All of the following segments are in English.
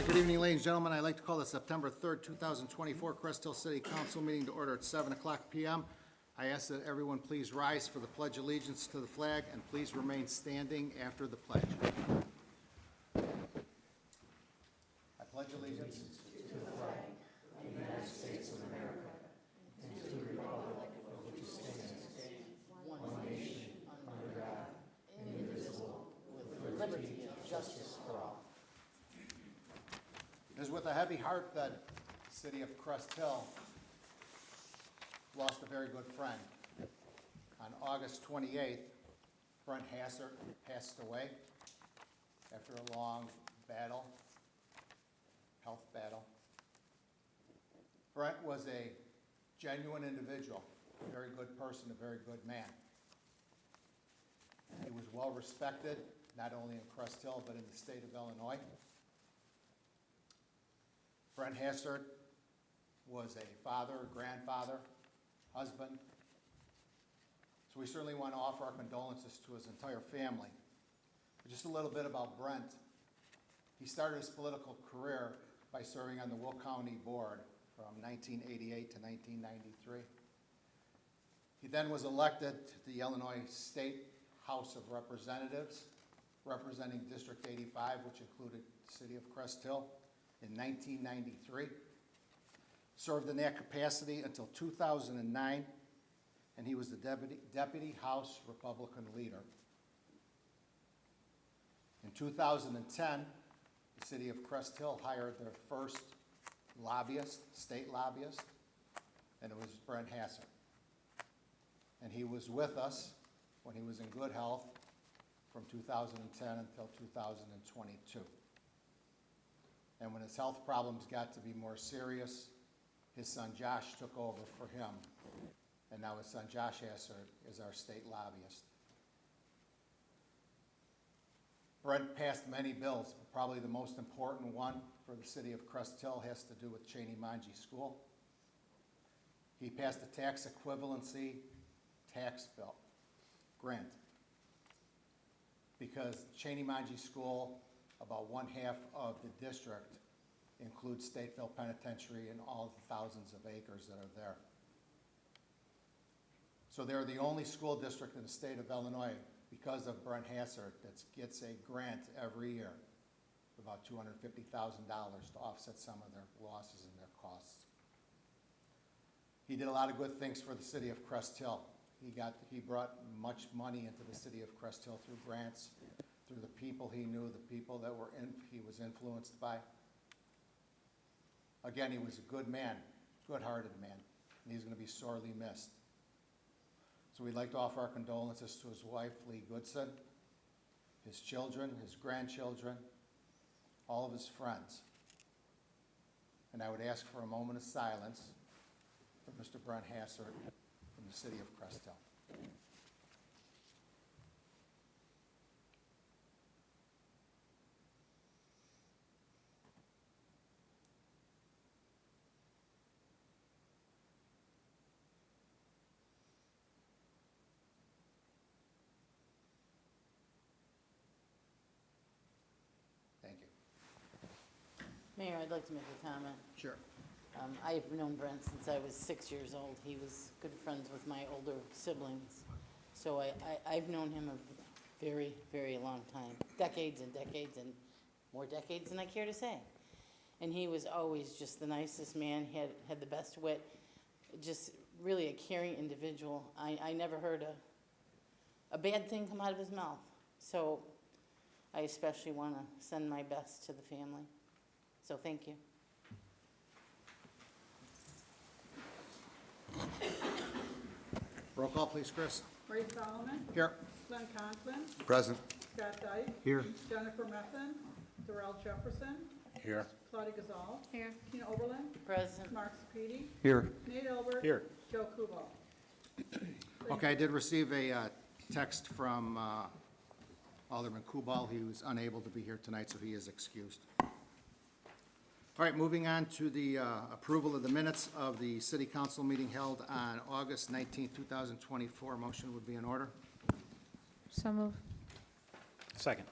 right, good evening, ladies and gentlemen. I'd like to call the September 3rd, 2024 Crest Hill City Council meeting to order at 7 o'clock p.m. I ask that everyone please rise for the Pledge of Allegiance to the flag and please remain standing after the pledge. I pledge allegiance to the flag of the United States of America and to the republic for which it stands, one nation, under God, indivisible, with liberty and justice for all. It is with a heavy heart that the city of Crest Hill lost a very good friend. On August 28th, Brent Hassert passed away after a long battle, health battle. Brent was a genuine individual, a very good person, a very good man. He was well respected, not only in Crest Hill, but in the state of Illinois. Brent Hassert was a father, grandfather, husband. So we certainly want to offer our condolences to his entire family. But just a little bit about Brent. He started his political career by serving on the Will County Board from 1988 to 1993. He then was elected to the Illinois State House of Representatives, representing District 85, which included the city of Crest Hill, in 1993. Served in that capacity until 2009, and he was the Deputy House Republican leader. In 2010, the city of Crest Hill hired their first lobbyist, state lobbyist, and it was Brent Hassert. And he was with us when he was in good health from 2010 until 2022. And when his health problems got to be more serious, his son Josh took over for him. And now his son Josh Hassert is our state lobbyist. Brent passed many bills, but probably the most important one for the city of Crest Hill has to do with Cheney-Manji School. He passed the tax equivalency tax bill, grant, because Cheney-Manji School, about one half of the district, includes Stateville Penitentiary and all the thousands of acres that are there. So they're the only school district in the state of Illinois, because of Brent Hassert, that gets a grant every year, about $250,000 to offset some of their losses and their costs. He did a lot of good things for the city of Crest Hill. He brought much money into the city of Crest Hill through grants, through the people he knew, the people that he was influenced by. Again, he was a good man, good-hearted man, and he's going to be sorely missed. So we'd like to offer our condolences to his wife, Lee Goodson, his children, his grandchildren, all of his friends. And I would ask for a moment of silence for Mr. Brent Hassert from the city of Crest Hill. Thank you. Mayor, I'd like to make a comment. Sure. I've known Brent since I was 6 years old. He was good friends with my older siblings. So I've known him a very, very long time, decades and decades and more decades than I care to say. And he was always just the nicest man. He had the best wit, just really a caring individual. I never heard a bad thing come out of his mouth. So I especially want to send my best to the family. So thank you. Roll call, please, Chris. Ray Solomon. Here. Glenn Conklin. Present. Scott Dyke. Here. Jennifer Methvin. Darrell Jefferson. Here. Claudia Gazal. Here. Tina Oberlin. Present. Mark Sepiti. Here. Nate Albert. Here. Joe Kubal. Okay, I did receive a text from Alderman Kubal. He was unable to be here tonight, so he is excused. All right, moving on to the approval of the minutes of the city council meeting held on August 19, 2024. Motion would be in order. So move. Second.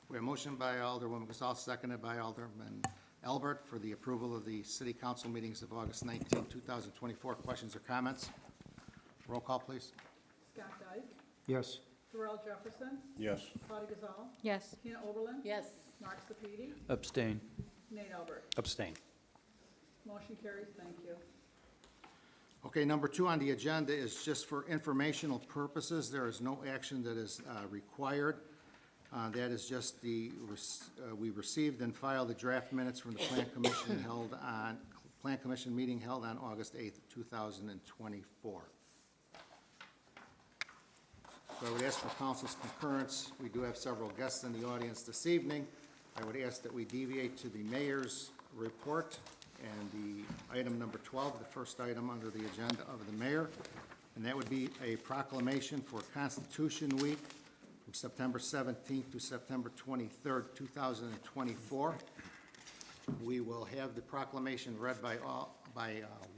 We have a motion by Alderwoman Gazal, seconded by Alderman Albert for the approval of the city council meetings of August 19, 2024. Questions or comments? Roll call, please. Scott Dyke. Yes. Darrell Jefferson. Yes. Claudia Gazal. Yes. Tina Oberlin. Yes. Mark Sepiti. Abstain. Nate Albert. Abstain. Motion carries. Thank you. Okay, number 2 on the agenda is just for informational purposes. There is no action that is required. That is just we received and filed the draft minutes from the Plan Commission meeting held on August 8th, 2024. So I would ask for council's concurrence. We do have several guests in the audience this evening. I would ask that we deviate to the mayor's report and the item number 12, the first item under the agenda of the mayor, and that would be a proclamation for Constitution Week from September 17th to September 23rd, 2024. We will have the proclamation read by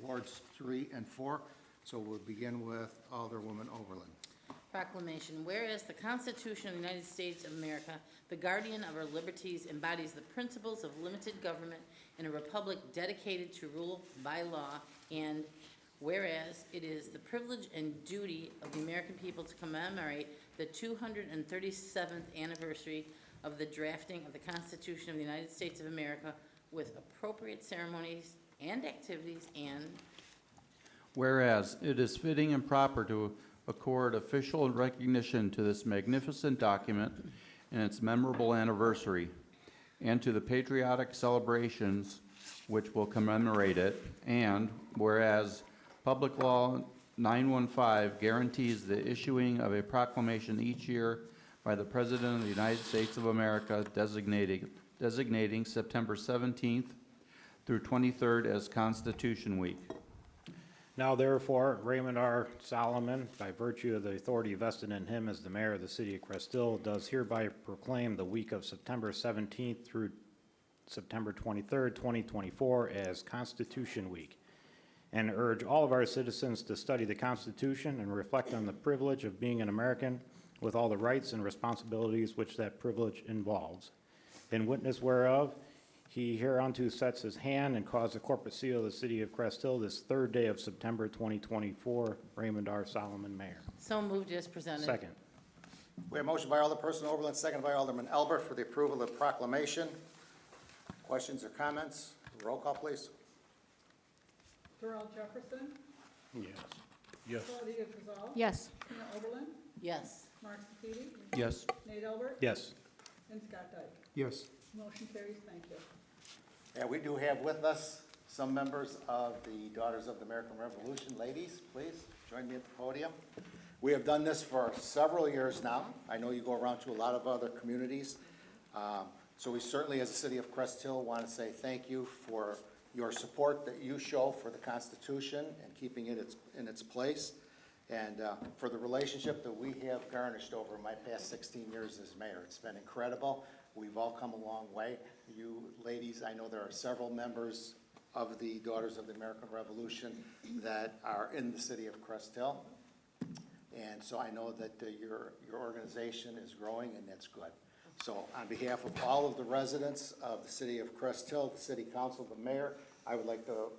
wards 3 and 4. So we'll begin with Alderwoman Oberlin. Proclamation. Whereas the Constitution of the United States of America, the guardian of our liberties, embodies the principles of limited government in a republic dedicated to rule by law, and whereas it is the privilege and duty of the American people to commemorate the 237th anniversary of the drafting of the Constitution of the United States of America with appropriate ceremonies and activities, and whereas it is fitting and proper to accord official recognition to this magnificent document and its memorable anniversary, and to the patriotic celebrations which will commemorate it, and whereas Public Law 915 guarantees the issuing of a proclamation each year by the President of the United States of America designating September 17th through 23rd as Constitution Week. Now therefore, Raymond R. Solomon, by virtue of the authority vested in him as the mayor of the city of Crest Hill, does hereby proclaim the week of September 17th through September 23rd, 2024 as Constitution Week, and urge all of our citizens to study the Constitution and reflect on the privilege of being an American with all the rights and responsibilities which that privilege involves. In witness whereof, he hereunto sets his hand and caused the corporate seal of the city of Crest Hill this 3rd day of September 2024. Raymond R. Solomon, Mayor. so moved as presented. Second. We have a motion by Alderperson Oberlin, second by Alderman Albert for the approval of the proclamation. Questions or comments? Roll call, please. Darrell Jefferson. Yes. Yes. Claudia Gazal. Yes. Tina Oberlin. Yes. Mark Sepiti. Yes. Nate Albert. Yes. And Scott Dyke. Yes. Motion carries. Thank you. And we do have with us some members of the Daughters of the American Revolution. Ladies, please join me at the podium. We have done this for several years now. I know you go around to a lot of other communities. So we certainly, as the city of Crest Hill, want to say thank you for your support that you show for the Constitution and keeping it in its place, and for the relationship that we have garnished over my past 16 years as mayor. It's been incredible. We've all come a long way. You ladies, I know there are several members of the Daughters of the American Revolution that are in the city of Crest Hill. And so I know that your organization is growing, and that's good. So on behalf of all of the residents of the city of Crest Hill, the city council, the mayor, I would like to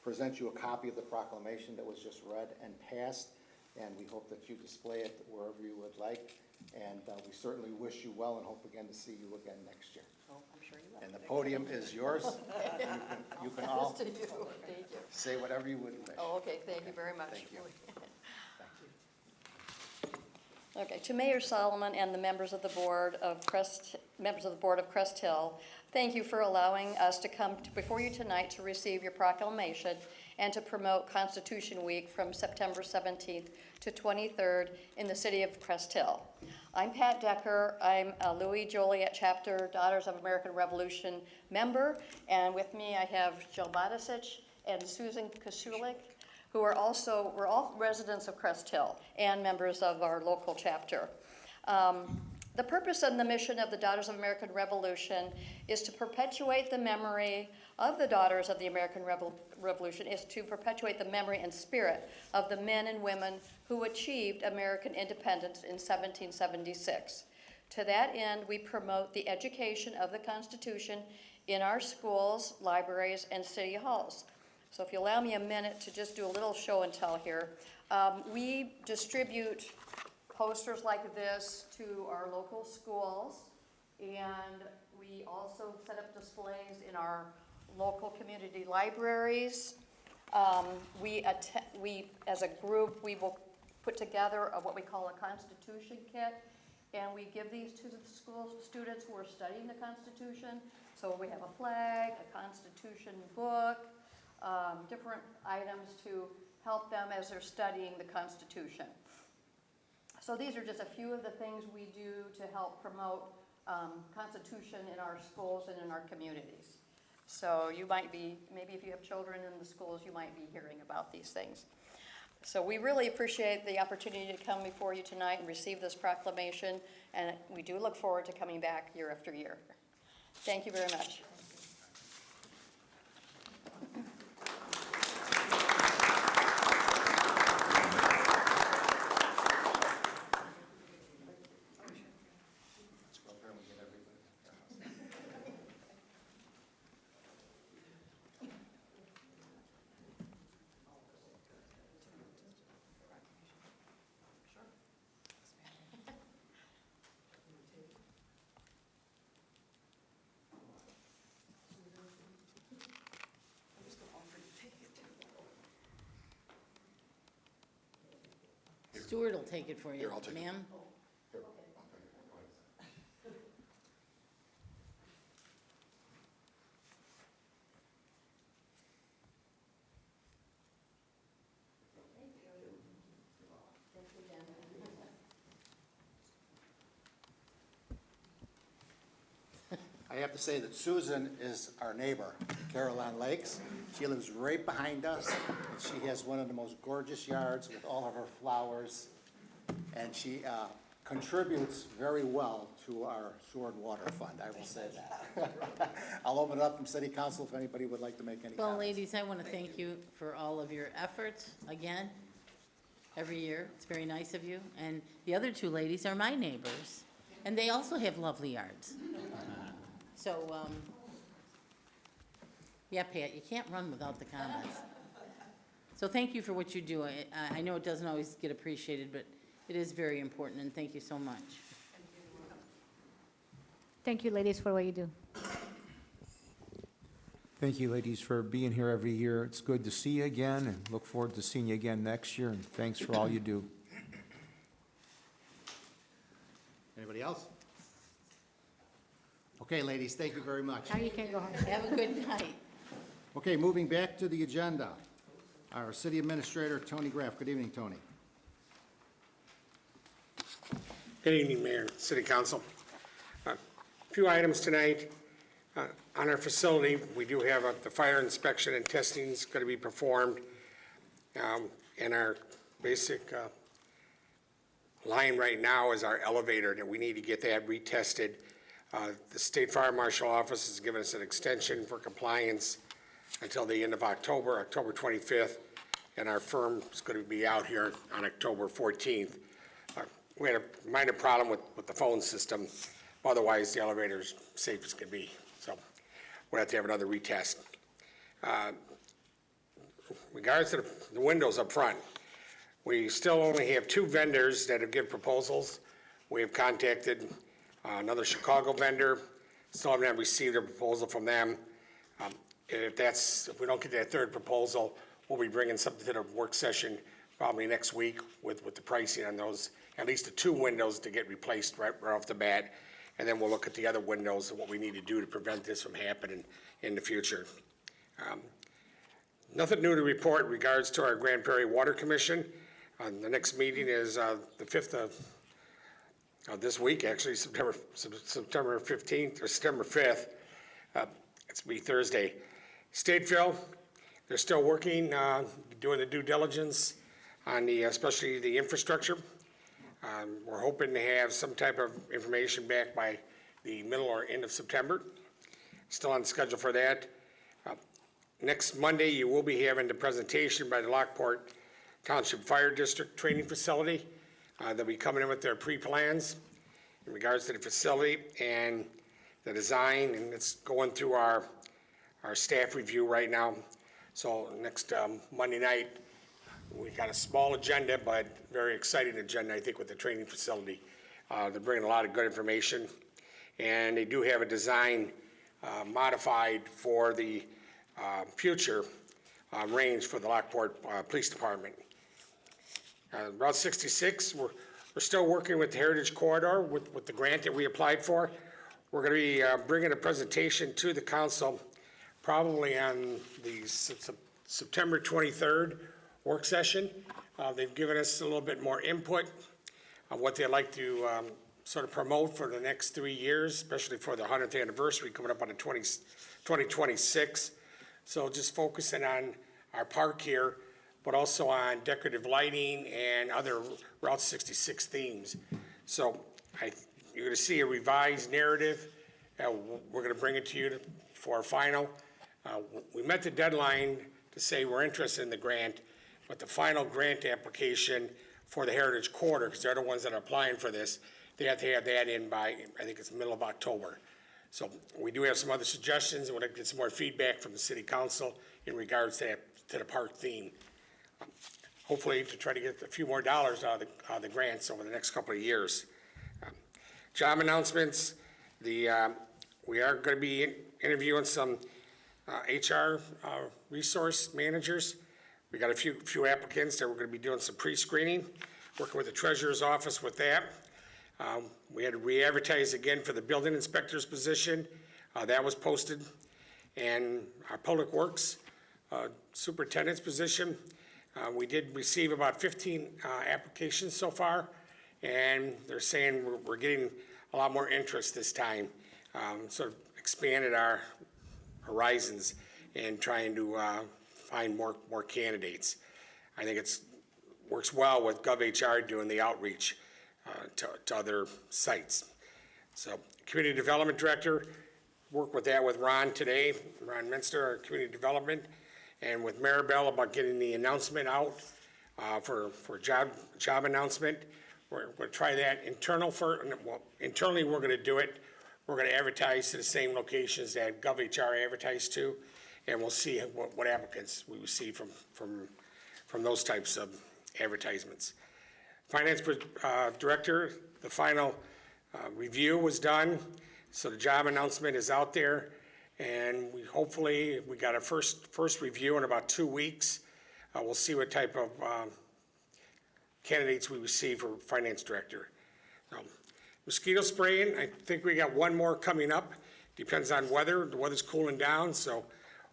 present you a copy of the proclamation that was just read and passed. And we hope that you display it wherever you would like. And we certainly wish you well and hope again to see you again next year. Oh, I'm sure you will. And the podium is yours. You can all To you. Thank you. say whatever you would wish. Oh, okay, thank you very much. Thank you. Okay, to Mayor Solomon and the members of the board of Crest Hill, thank you for allowing us to come before you tonight to receive your proclamation and to promote Constitution Week from September 17th to 23rd in the city of Crest Hill. I'm Pat Decker. I'm a Louis Joliet Chapter Daughters of American Revolution member, and with me I have Jill Bodisich and Susan Kasulik, who are also, we're all residents of Crest Hill and members of our local chapter. The purpose and the mission of the Daughters of American Revolution is to perpetuate the memory of the Daughters of the American Revolution, is to perpetuate the memory and spirit of the men and women who achieved American independence in 1776. To that end, we promote the education of the Constitution in our schools, libraries, and city halls. So if you allow me a minute to just do a little show and tell here. We distribute posters like this to our local schools, and we also set up displays in our local community libraries. We, as a group, we will put together what we call a Constitution kit, and we give these to the school students who are studying the Constitution. So we have a flag, a Constitution book, different items to help them as they're studying the Constitution. So these are just a few of the things we do to help promote Constitution in our schools and in our communities. So you might be, maybe if you have children in the schools, you might be hearing about these things. So we really appreciate the opportunity to come before you tonight and receive this proclamation, and we do look forward to coming back year after year. Thank you very much. Stuart will take it for you, ma'am. I have to say that Susan is our neighbor, Caroline Lakes. She lives right behind us, and she has one of the most gorgeous yards with all of her flowers, and she contributes very well to our sewer and water fund, I will say that. I'll open it up from city council if anybody would like to make any Well, comments. ladies, I want to thank you for all of your efforts, again, every year. It's very nice of you. And the other two ladies are my neighbors, and they also have lovely yards. So, yeah, Pat, you can't run without the comments. So thank you for what you do. I know it doesn't always get appreciated, but it is very important, and thank you so much. Thank you, ladies, for what you do. Thank you, ladies, for being here every year. It's good to see you again, and look forward to seeing you again next year, and thanks for all you do. Anybody else? Okay, ladies, thank you very much. Now you can go home. Have a good night. Okay, moving back to the agenda. Our city administrator, Tony Graff. Good evening, Tony. Good evening, Mayor, City Council. A few items tonight. On our facility, we do have the fire inspection and testing is going to be performed. And our basic line right now is our elevator, that we need to get that retested. The State Fire Marshal Office has given us an extension for compliance until the end of October, October 25th, and our firm is going to be out here on October 14th. We had a minor problem with the phone system. Otherwise, the elevator's safe as can be. So we'll have to have another retest. Regards to the windows up front, we still only have 2 vendors that have given proposals. We have contacted another Chicago vendor, still haven't received a proposal from them. If we don't get that third proposal, we'll be bringing something to the work session probably next week with the pricing on those, at least the 2 windows to get replaced right off the bat. And then we'll look at the other windows and what we need to do to prevent this from happening in the future. Nothing new to report in regards to our Grand Prairie Water Commission. The next meeting is the 5th of this week, actually, September 15th or September 5th. It's be Thursday. Stateville, they're still working, doing the due diligence on especially the infrastructure. We're hoping to have some type of information back by the middle or end of September. Still on schedule for that. Next Monday, you will be having the presentation by the Lockport Township Fire District Training Facility. They'll be coming in with their pre-plans in regards to the facility, and the design, and it's going through our staff review right now. So next Monday night, we got a small agenda, but very exciting agenda, I think, with the training facility. They're bringing a lot of good information, and they do have a design modified for the future range for the Lockport Police Department. Route 66, we're still working with the Heritage Corridor with the grant that we applied for. We're going to be bringing a presentation to the council probably on the September 23rd work session. They've given us a little bit more input on what they'd like to sort of promote for the next 3 years, especially for the 100th anniversary coming up on the 2026. So just focusing on our park here, but also on decorative lighting and other Route 66 themes. So you're going to see a revised narrative. We're going to bring it to you for a final. We met the deadline to say we're interested in the grant, but the final grant application for the Heritage Corridor, because they're the ones that are applying for this, they have to have that in by, I think it's the middle of October. So we do have some other suggestions, and we'd like to get some more feedback from the city council in regards to the park theme. Hopefully to try to get a few more dollars out of the grants over the next couple of years. Job announcements, we are going to be interviewing some HR resource managers. We got a few applicants that we're going to be doing some pre-screening, working with the treasurer's office with that. We had to re-advertise again for the building inspector's position. That was posted. And our public works superintendent's position, we did receive about 15 applications so far, and they're saying we're getting a lot more interest this time. Sort of expanded our horizons and trying to find more candidates. I think works well with GovHR doing the outreach to other sites. So Community Development Director, worked with that with Ron today, Ron Minster, our Community Development, and with Maribel about getting the announcement out for job announcement. We're going to try that internally we're going to do it. We're going to advertise to the same locations that GovHR advertised to, and we'll see what applicants we receive from those types of advertisements. Finance Director, the final review was done, so the job announcement is out there, and hopefully we got our first review in about 2 weeks. We'll see what type of candidates we receive for Finance Director. Mosquito spraying, I think we got one more coming up. Depends on weather. The weather's cooling down, so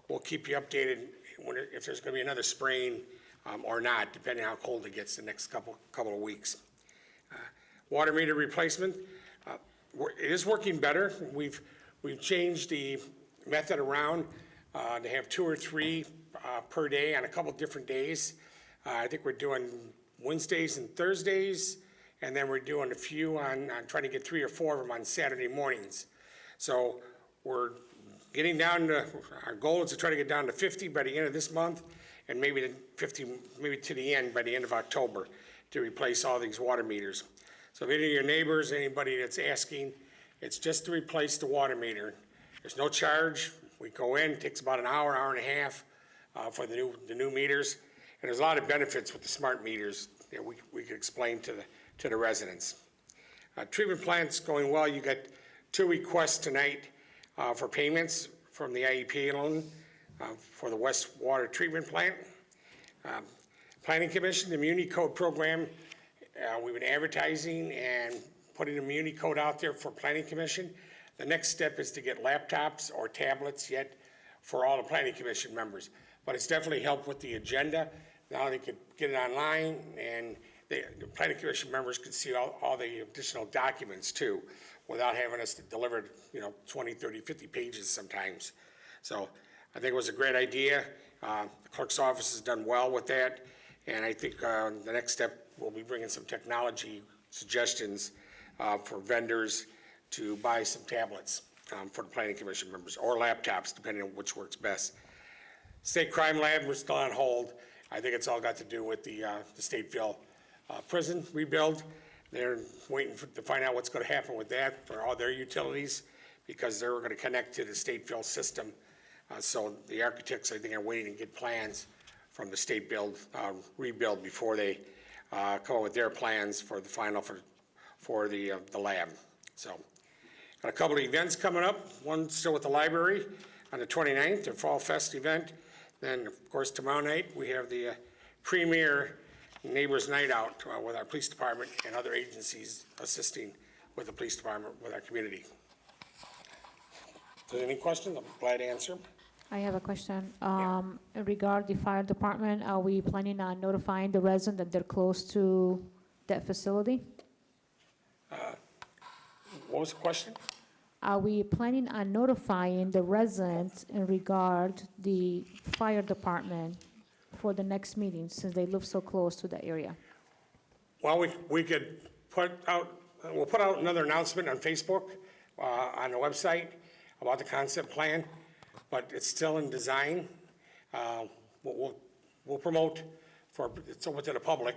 we'll keep you updated if there's going to be another spraying or not, depending on how cold it gets the next couple of weeks. Water meter replacement, it is working better. We've changed the method around to have 2 or 3 per day on a couple different days. I think we're doing Wednesdays and Thursdays, and then we're doing a few on trying to get 3 or 4 of them on Saturday mornings. So we're getting down to, our goal is to try to get down to 50 by the end of this month, and maybe to 50, maybe to the end by the end of October to replace all these water meters. So if any of your neighbors, anybody that's asking, it's just to replace the water meter. There's no charge. We go in, it takes about an hour, hour and a half for the new meters. And there's a lot of benefits with the smart meters that we could explain to the residents. Treatment plant's going well. You got 2 requests tonight for payments from the IEP loan for the West Water Treatment Plant. Planning Commission, the Muni Code program, we've been advertising and putting the Muni Code out there for Planning Commission. The next step is to get laptops or tablets yet for all the Planning Commission members. But it's definitely helped with the agenda. Now they could get it online, and the Planning Commission members could see all the additional documents too, without having us to deliver, 20, 30, 50 pages sometimes. So I think it was a great idea. The clerk's office has done well with that, and I think the next step will be bringing some technology suggestions for vendors to buy some tablets for the Planning Commission members, or laptops, depending on which works best. State Crime Lab, we're still on hold. I think it's all got to do with the Stateville prison rebuild. They're waiting to find out what's going to happen with that for all their utilities, because they're going to connect to the state fill system. So the architects, I think, are waiting to get plans from the state rebuild before they come up with their plans for the final for the lab. So got a couple of events coming up. One still with the library on the 29th, their Fall Fest event. Then, of course, tomorrow night, we have the premier Neighbors Night Out with our police department and other agencies assisting with the police department, with our community. If there's any questions, I'm glad to answer. I have a question. In regard the fire department, are we planning on notifying the resident that they're close to that facility? What was the question? Are we planning on notifying the residents in regard the fire department for the next meeting, since they live so close to that area? Well, we could we'll put out another announcement on Facebook, on the website about the concept plan, but it's still in design. We'll promote it's open to the public,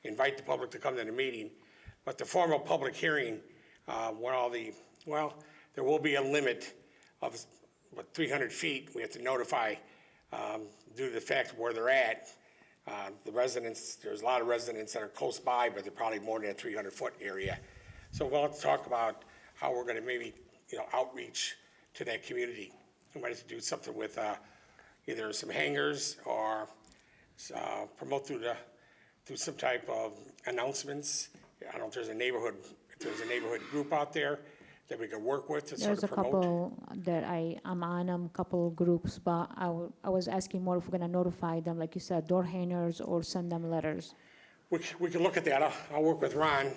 invite the public to come to the meeting, but the formal public hearing, there will be a limit of 300 feet. We have to notify due to the fact of where they're at. The residents, there's a lot of residents that are close by, but they're probably more than a 300-foot area. So we'll have to talk about how we're going to maybe, outreach to that community. We might have to do something with either some hangers or promote through some type of announcements. I don't know if there's a neighborhood group out there that we could work with to sort There's of a promote. couple that I'm on, couple of groups, but I was asking more if we're gonna notify them, like you said, door hangers or send them letters. We can look at that. I'll work with Ron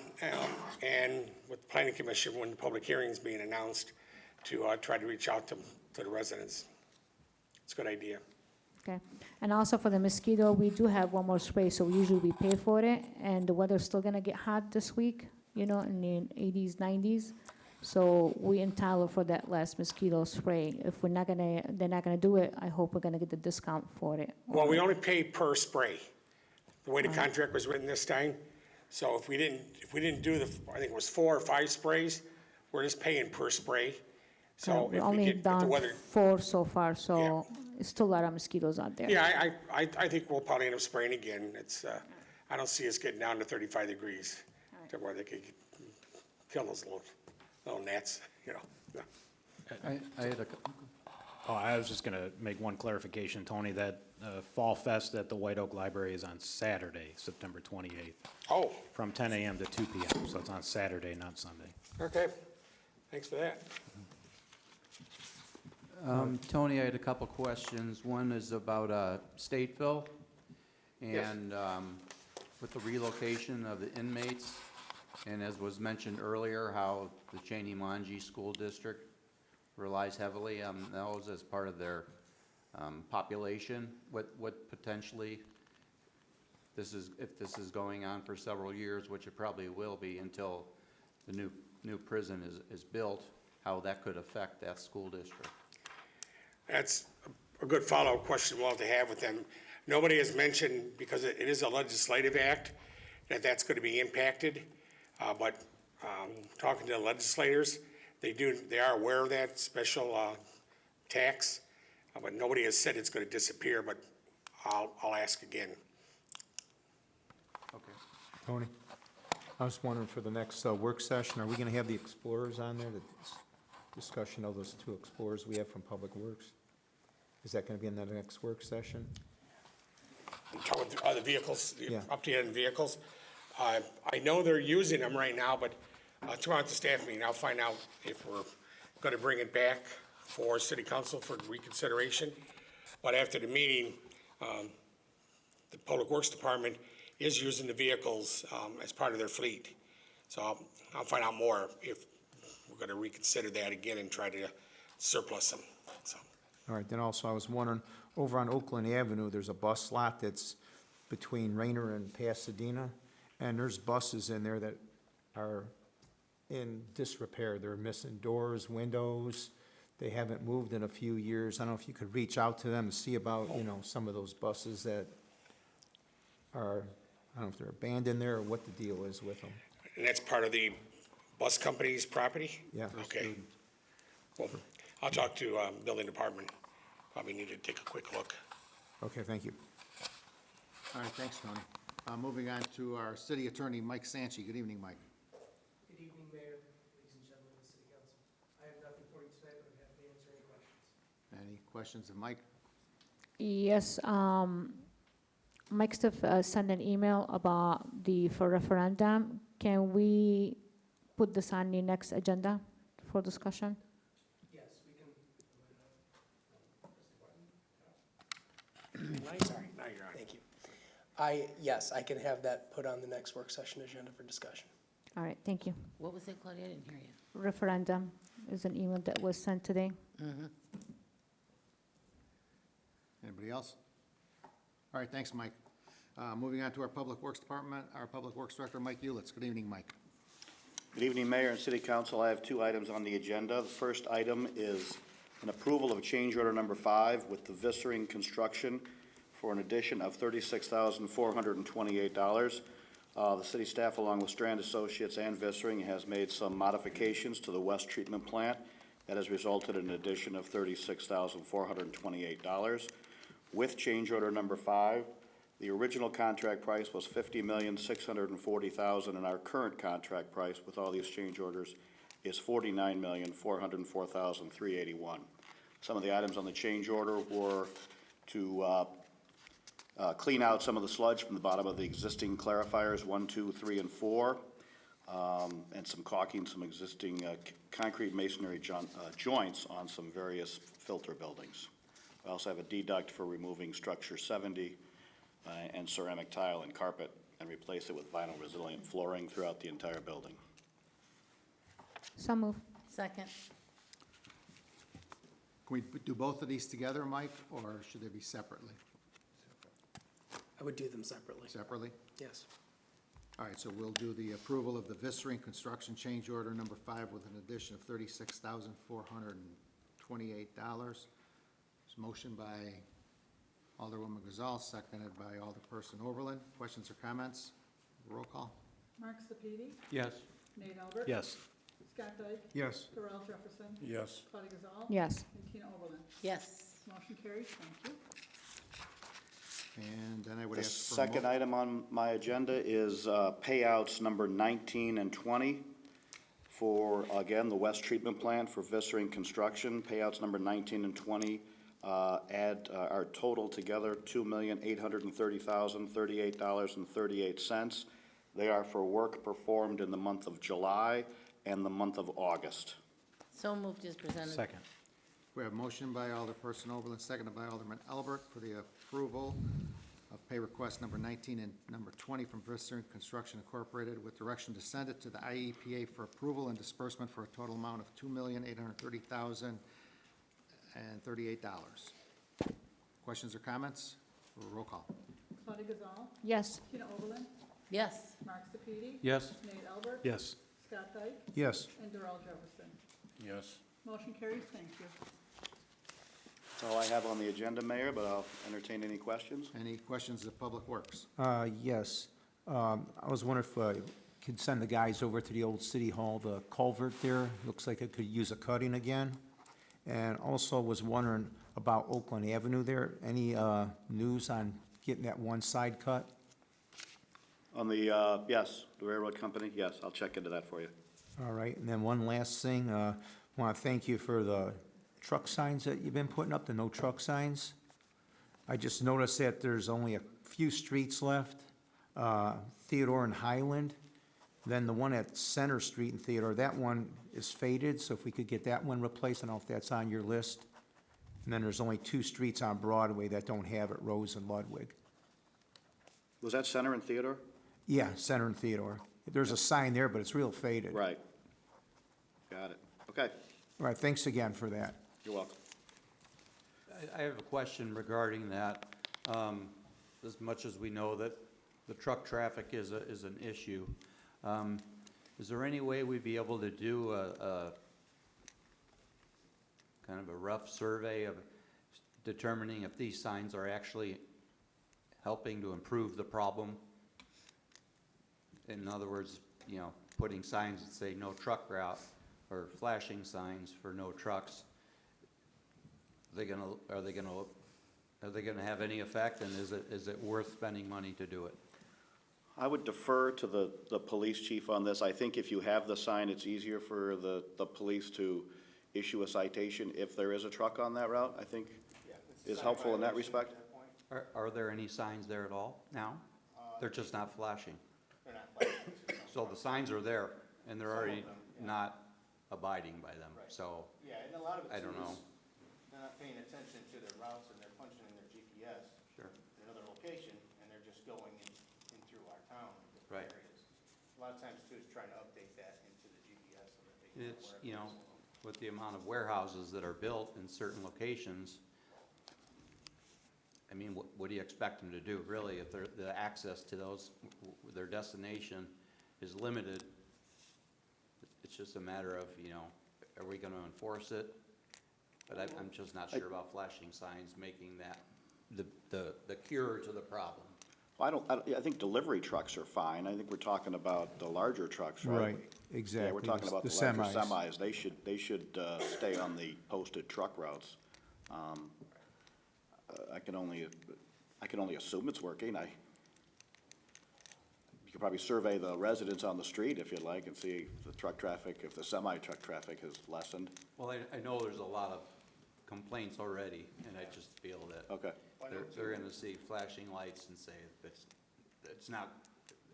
and with the planning commission when the public hearing is being announced to try to reach out to the residents. It's a good idea. Okay, and also for the mosquito, we do have one more spray, so usually we pay for it, and the weather's still gonna get hot this week, in the 80s, 90s. So we entitled for that last mosquito spray. If they're not gonna do it, I hope we're gonna get the discount for it. Well, we only pay per spray, the way the contract was written this time. So if we didn't do I think it was 4 or 5 sprays, we're just paying per spray. So We if only if the done weather, 4 so far, so it's still a lot of mosquitoes out there. yeah, I think we'll probably end up spraying again. I don't see us getting down to 35 degrees to where they could kill those little gnats, No. I had a, Oh, I was just gonna make one clarification, Tony, that Fall Fest at the White Oak Library is on Saturday, September 28th, Oh, from 10 a.m. to 2 p.m., so it's on Saturday, not Sunday. okay. Thanks for that. Tony, I had a couple questions. One is about Stateville and with the relocation of the inmates, and as was mentioned earlier, how the Cheney-Manji School District relies heavily on those as part of their population. What potentially, if this is going on for several years, which it probably will be until the new prison is built, how that could affect that school district? That's a good follow-up question we'll have to have with them. Nobody has mentioned, because it is a legislative act, that's going to be impacted. But talking to the legislators, they are aware of that special tax, but nobody has said it's going to disappear, but I'll ask again. Okay. Tony, I was wondering for the next work session, are we gonna have the Explorers on there, the discussion of those 2 Explorers we have from Public Works? Is that gonna be in the next work session? Talking with other vehicles, the Yeah. updated vehicles. I know they're using them right now, but tomorrow at the staff meeting, I'll find out if we're going to bring it back for city council for reconsideration. But after the meeting, the Public Works Department is using the vehicles as part of their fleet. So I'll find out more if we're going to reconsider that again and try to surplus them, so. All right, then also I was wondering, over on Oakland Avenue, there's a bus lot that's between Rayner and Pasadena, and there's buses in there that are in disrepair. They're missing doors, windows. They haven't moved in a few years. I don't know if you could reach out to them to see about, some of those buses that are, I don't know if they're abandoned there or what the deal is with them. And that's part of the bus company's property? Yeah. Okay. Well, I'll talk to building department. Probably need to take a quick look. Okay, thank you. All right, thanks, Tony. Moving on to our city attorney, Mike Sanchi. Good evening, Mike. Good evening, Mayor, ladies and gentlemen of the City Council. I have nothing for you tonight, but I'm happy to answer any questions. Any questions of Mike? Yes, Mike Stiff sent an email about for referendum. Can we put this on the next agenda for discussion? Yes, we can, Sorry, Now you're on. thank you. Yes, I can have that put on the next work session agenda for discussion. All right, thank you. What was it, Claudia? I didn't hear you. Referendum is an email that was sent today. Anybody else? All right, thanks, Mike. Moving on to our Public Works Department, our Public Works Director, Mike Ulitz. Good evening, Mike. Good evening, Mayor and City Council. I have two items on the agenda. The first item is an approval of change order number 5 with the Vissering Construction for an addition of $36,428. The city staff, along with Strand Associates and Vissering, has made some modifications to the West Treatment Plant that has resulted in an addition of $36,428. With change order number 5, the original contract price was $50,640,000, and our current contract price with all these change orders is $49,404,381. Some of the items on the change order were to clean out some of the sludge from the bottom of the existing clarifiers 1, 2, 3, and 4, and some caulking some existing concrete masonry joints on some various filter buildings. We also have a deduct for removing structure 70 and ceramic tile and carpet and replace it with vinyl resilient flooring throughout the entire building. So move. Second. Can we do both of these together, Mike, or should they be separately? I would do them separately. Separately? Yes. All right, so we'll do the approval of the Vissering Construction Change Order number 5 with an addition of $36,428. It's motion by Alderwoman Gazal, seconded by Alderperson Oberlin. Questions or comments? Roll call. Mark Sepiti, Yes. Nate Albert. Yes. Scott Dyke, Yes. Darrell Jefferson, Yes. Claudia Gazal. Yes. And Tina Oberlin. Yes. Motion carries, thank you. And then I would The ask for a second mo- item on my agenda is payouts number 19 and 20 for, again, the West Treatment Plant for Vissering Construction. Payouts number 19 and 20 add our total together $2,830,038.38. They are for work performed in the month of July and the month of August. So moved as presented. Second. We have motion by Alderperson Oberlin, seconded by Alderman Albert for the approval of pay request number 19 and number 20 from Vissering Construction Incorporated with direction to send it to the IEPA for approval and disbursement for a total amount of $2,830,038. Questions or comments? Roll call. Claudia Gazal, Yes. Tina Oberlin, Yes. Mark Sepiti. Yes. Nate Albert. Yes. Scott Dyke, Yes. and Darrell Jefferson. Yes. Motion carries, thank you. That's all I have on the agenda, Mayor, but I'll entertain any questions. Any questions of Public Works? Yes. I was wondering if you could send the guys over to the old City Hall, the culvert there. Looks like it could use a cutting again. And also was wondering about Oakland Avenue there. Any news on getting that one side cut? On the, yes, the railroad company, yes, I'll check into that for you. All right, and then one last thing, want to thank you for the truck signs that you've been putting up, the no truck signs. I just noticed that there's only a few streets left, Theodore and Highland. Then the one at Center Street and Theodore, that one is faded, so if we could get that one replaced, I don't know if that's on your list. And then there's only 2 streets on Broadway that don't have it, Rose and Ludwig. Was that Center and Theodore? Yeah, Center and Theodore. There's a sign there, but it's real faded. Right. Got it. Okay, All right, thanks again for that. you're welcome. I have a question regarding that. As much as we know that the truck traffic is an issue, is there any way we'd be able to do a kind of a rough survey of determining if these signs are actually helping to improve the problem? In other words, you know, putting signs that say no truck route, or flashing signs for no trucks, are they gonna have any effect, and is it worth spending money to do it? I would defer to the police chief on this. I think if you have the sign, it's easier for the police to issue a citation if there is a truck on that route, I think is helpful in that respect. Are there any signs there at all now? They're just not flashing. They're not flashing. So the signs are there, and they're already not abiding by them, so, Yeah, and a lot of I don't know. they're not paying attention to their routes and they're punching in their GPS. Sure. In another location, and they're just going in through our town, in different Right. areas. A lot of times too is trying to update that into the GPS so that they can know It's, where you know, everything's going. with the amount of warehouses that are built in certain locations, I mean, what do you expect them to do, really, if the access to those, their destination is limited? It's just a matter of, you know, are we gonna enforce it? But I'm just not sure about flashing signs making that the cure to the problem. Well, I think delivery trucks are fine. I think we're talking about the larger trucks, right? Right, exactly. Yeah, we're talking about the larger semis. They should stay on the posted truck routes. I can only assume it's working. You could probably survey the residents on the street if you'd like and see if the truck traffic, if the semi-truck traffic has lessened. Well, I know there's a lot of complaints already, and I just feel that Okay. they're gonna see flashing lights and say, it's not,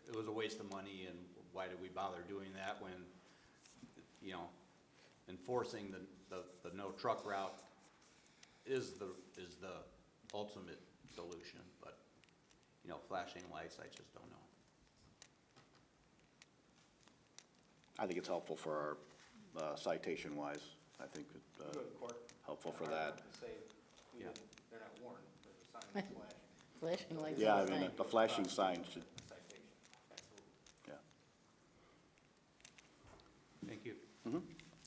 it was a waste of money, and why did we bother doing that when, you know, enforcing the no truck route is the ultimate solution, but, you know, flashing lights, I just don't know. I think it's helpful for our citation-wise. I think helpful for that. Yeah. They're not warned, but the sign is flashing. Flashing lights Yeah, all I the mean, time. the flashing sign should, Citation, absolutely. yeah. Thank you.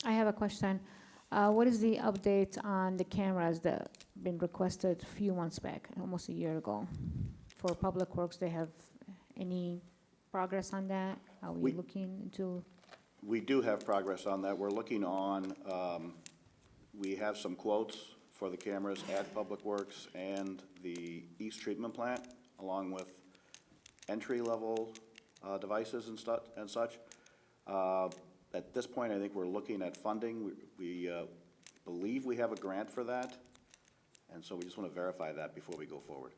I have a question. What is the update on the cameras that been requested a few months back, almost a year ago? For Public Works, they have any progress on that? Are we We- looking into? We do have progress on that. We're looking on, we have some quotes for the cameras at Public Works and the East Treatment Plant, along with entry-level devices and such. At this point, I think we're looking at funding. We believe we have a grant for that, and so we just want to verify that before we go forward.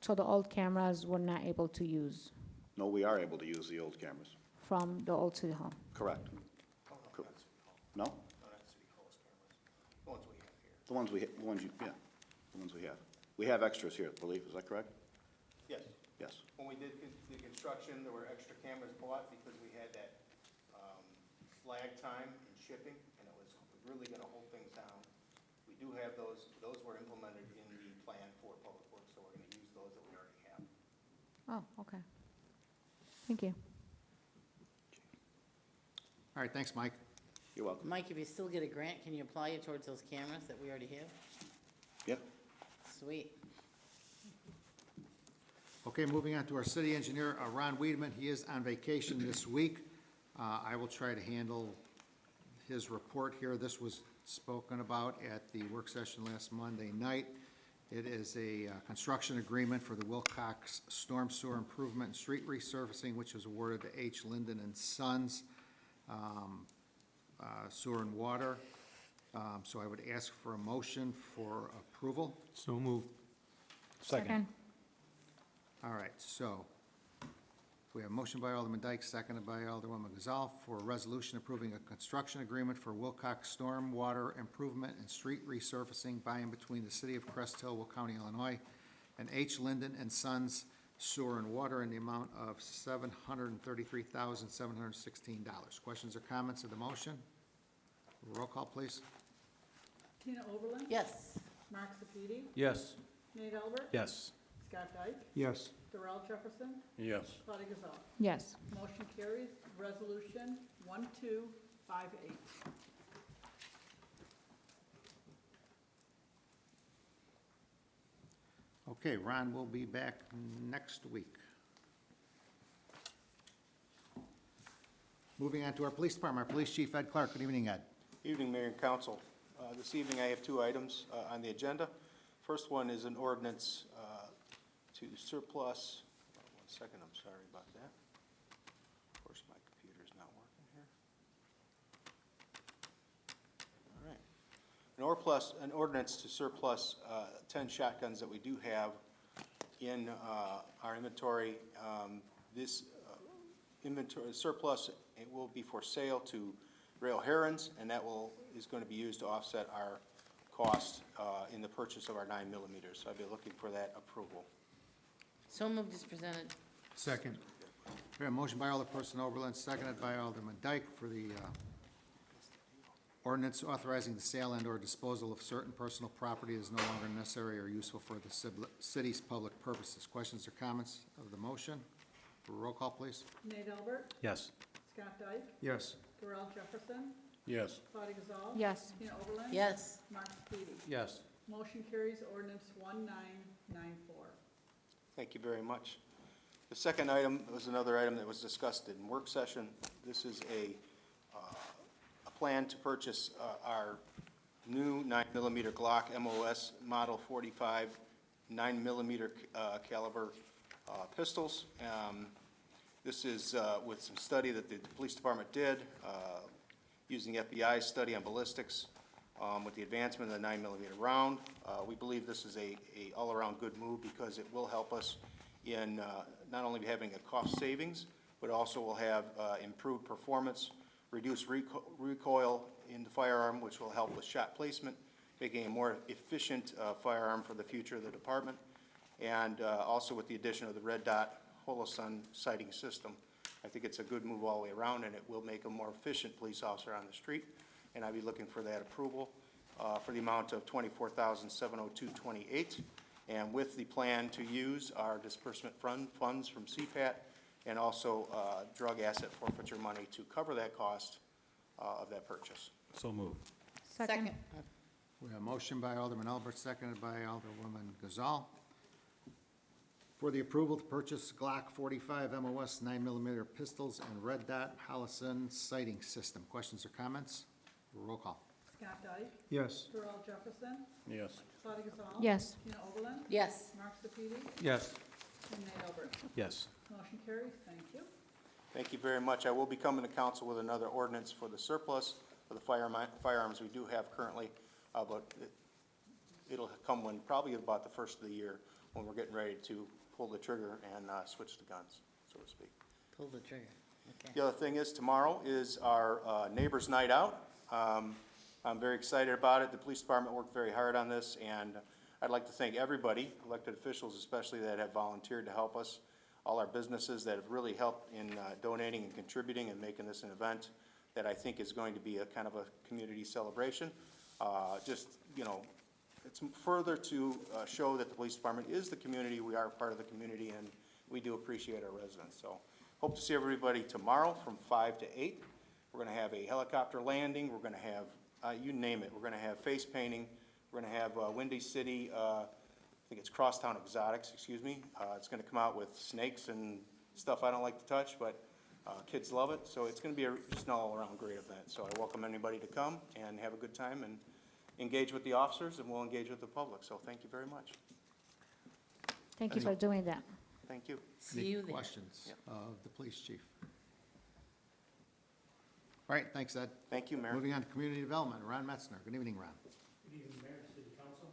So the old cameras we're not able to use No, we are able to use the old cameras. from the old city hall? Correct. Oh, no, Cool. not City Hall. No? No, not City Hall's cameras. The ones we have here. The ones we have. We have extras here, I believe. Is that correct? Yes. Yes. When we did the construction, there were extra cameras bought because we had that lag time in shipping, and it was really gonna hold things down. We do have those were implemented in the plan for Public Works, so we're gonna use those that we already have. Oh, okay. Thank you. All right, thanks, Mike. You're welcome. Mike, if you still get a grant, can you apply it towards those cameras that we already have? Yep. Sweet. Okay, moving on to our city engineer, Ron Weedman. He is on vacation this week. I will try to handle his report here. This was spoken about at the work session last Monday night. It is a construction agreement for the Wilcox Storm Sewer Improvement and Street Resurfacing, which was awarded to H. Linden and Sons Sewer and Water. So I would ask for a motion for approval. So moved. Second. All right, so we have a motion by Alderman Dyke, seconded by Alderwoman Gazal for a resolution approving a construction agreement for Wilcox Storm Water Improvement and Street Resurfacing by and between the City of Crest Hill, Will County, Illinois, and H. Linden and Sons Sewer and Water in the amount of $733,716. Questions or comments of the motion? Roll call, please. Tina Oberlin. Yes. Mark Sepiti. Yes. Nate Albert. Yes. Scott Dyke. Yes. Darrell Jefferson. Yes. Claudia Gazal. Yes. Motion carries. Resolution 1258. Okay, Ron will be back next week. Moving on to our police department, our police chief, Ed Clark. Good evening, Ed. Evening, Mayor and Council. This evening, I have 2 items on the agenda. First one is an ordinance to surplus, one second, I'm sorry about that. Of course, my computer's not working here. All right. An ordinance to surplus 10 shotguns that we do have in our inventory. This inventory surplus, it will be for sale to Rail Herons, and that is going to be used to offset our cost in the purchase of our 9mm. So I'd be looking for that approval. So moved as presented. Second. We have a motion by Alderperson Oberlin, seconded by Alderman Dyke for the ordinance authorizing the sale and/or disposal of certain personal property that is no longer necessary or useful for the city's public purposes. Questions or comments of the motion? Roll call, please. Nate Albert, Yes. Scott Dyke, Yes. Darrell Jefferson, Yes. Claudia Gazal. Yes. Tina Oberlin. Yes. Mark Sepiti. Yes. Motion carries ordinance 1994. Thank you very much. The second item was another item that was discussed in work session. This is a plan to purchase our new 9mm Glock MOS Model 45 9mm caliber pistols. This is with some study that the police department did, using FBI's study on ballistics, with the advancement of the 9mm round. We believe this is a all-around good move because it will help us in not only having a cost savings, but also will have improved performance, reduced recoil in the firearm, which will help with shot placement, making a more efficient firearm for the future of the department, and also with the addition of the red dot holosun sighting system. I think it's a good move all the way around, and it will make a more efficient police officer on the street, and I'll be looking for that approval for the amount of $24,702.28, and with the plan to use our disbursement funds from CPAT and also drug asset forfeiture money to cover that cost of that purchase. So moved. Second. We have a motion by Alderman Albert, seconded by Alderwoman Gazal, for the approval to purchase Glock 45 MOS 9mm pistols and red dot Holosun sighting system. Questions or comments? Roll call. Scott Dyke, Yes. Darrell Jefferson, Yes. Claudia Gazal. Yes. Tina Oberlin. Yes. Mark Sepiti. Yes. And Nate Albert. Yes. Motion carries. Thank you. Thank you very much. I will be coming to council with another ordinance for the surplus of the firearms we do have currently, but it'll come when, probably about the first of the year, when we're getting ready to pull the trigger and switch the guns, so to speak. Pull the trigger. Okay. The other thing is, tomorrow is our Neighbors Night Out. I'm very excited about it. The police department worked very hard on this, and I'd like to thank everybody, elected officials especially, that have volunteered to help us, all our businesses that have really helped in donating and contributing and making this an event that I think is going to be a kind of a community celebration. Just, you know, it's further to show that the police department is the community, we are part of the community, and we do appreciate our residents. So hope to see everybody tomorrow from 5 to 8. We're going to have a helicopter landing. We're going to have, you name it, we're going to have face painting. We're going to have Windy City, I think it's Crosstown Exotics, excuse me. It's going to come out with snakes and stuff I don't like to touch, but kids love it. So it's going to be just an all-around great event. So I welcome anybody to come and have a good time and engage with the officers, and we'll engage with the public. So thank you very much. Thank you for doing that. Thank you. See you Any there. questions of the police chief? All right, thanks, Ed. Thank you, Mayor. Moving on to community development, Ron Metzner. Good evening, Ron. Good evening, Mayor and City Council.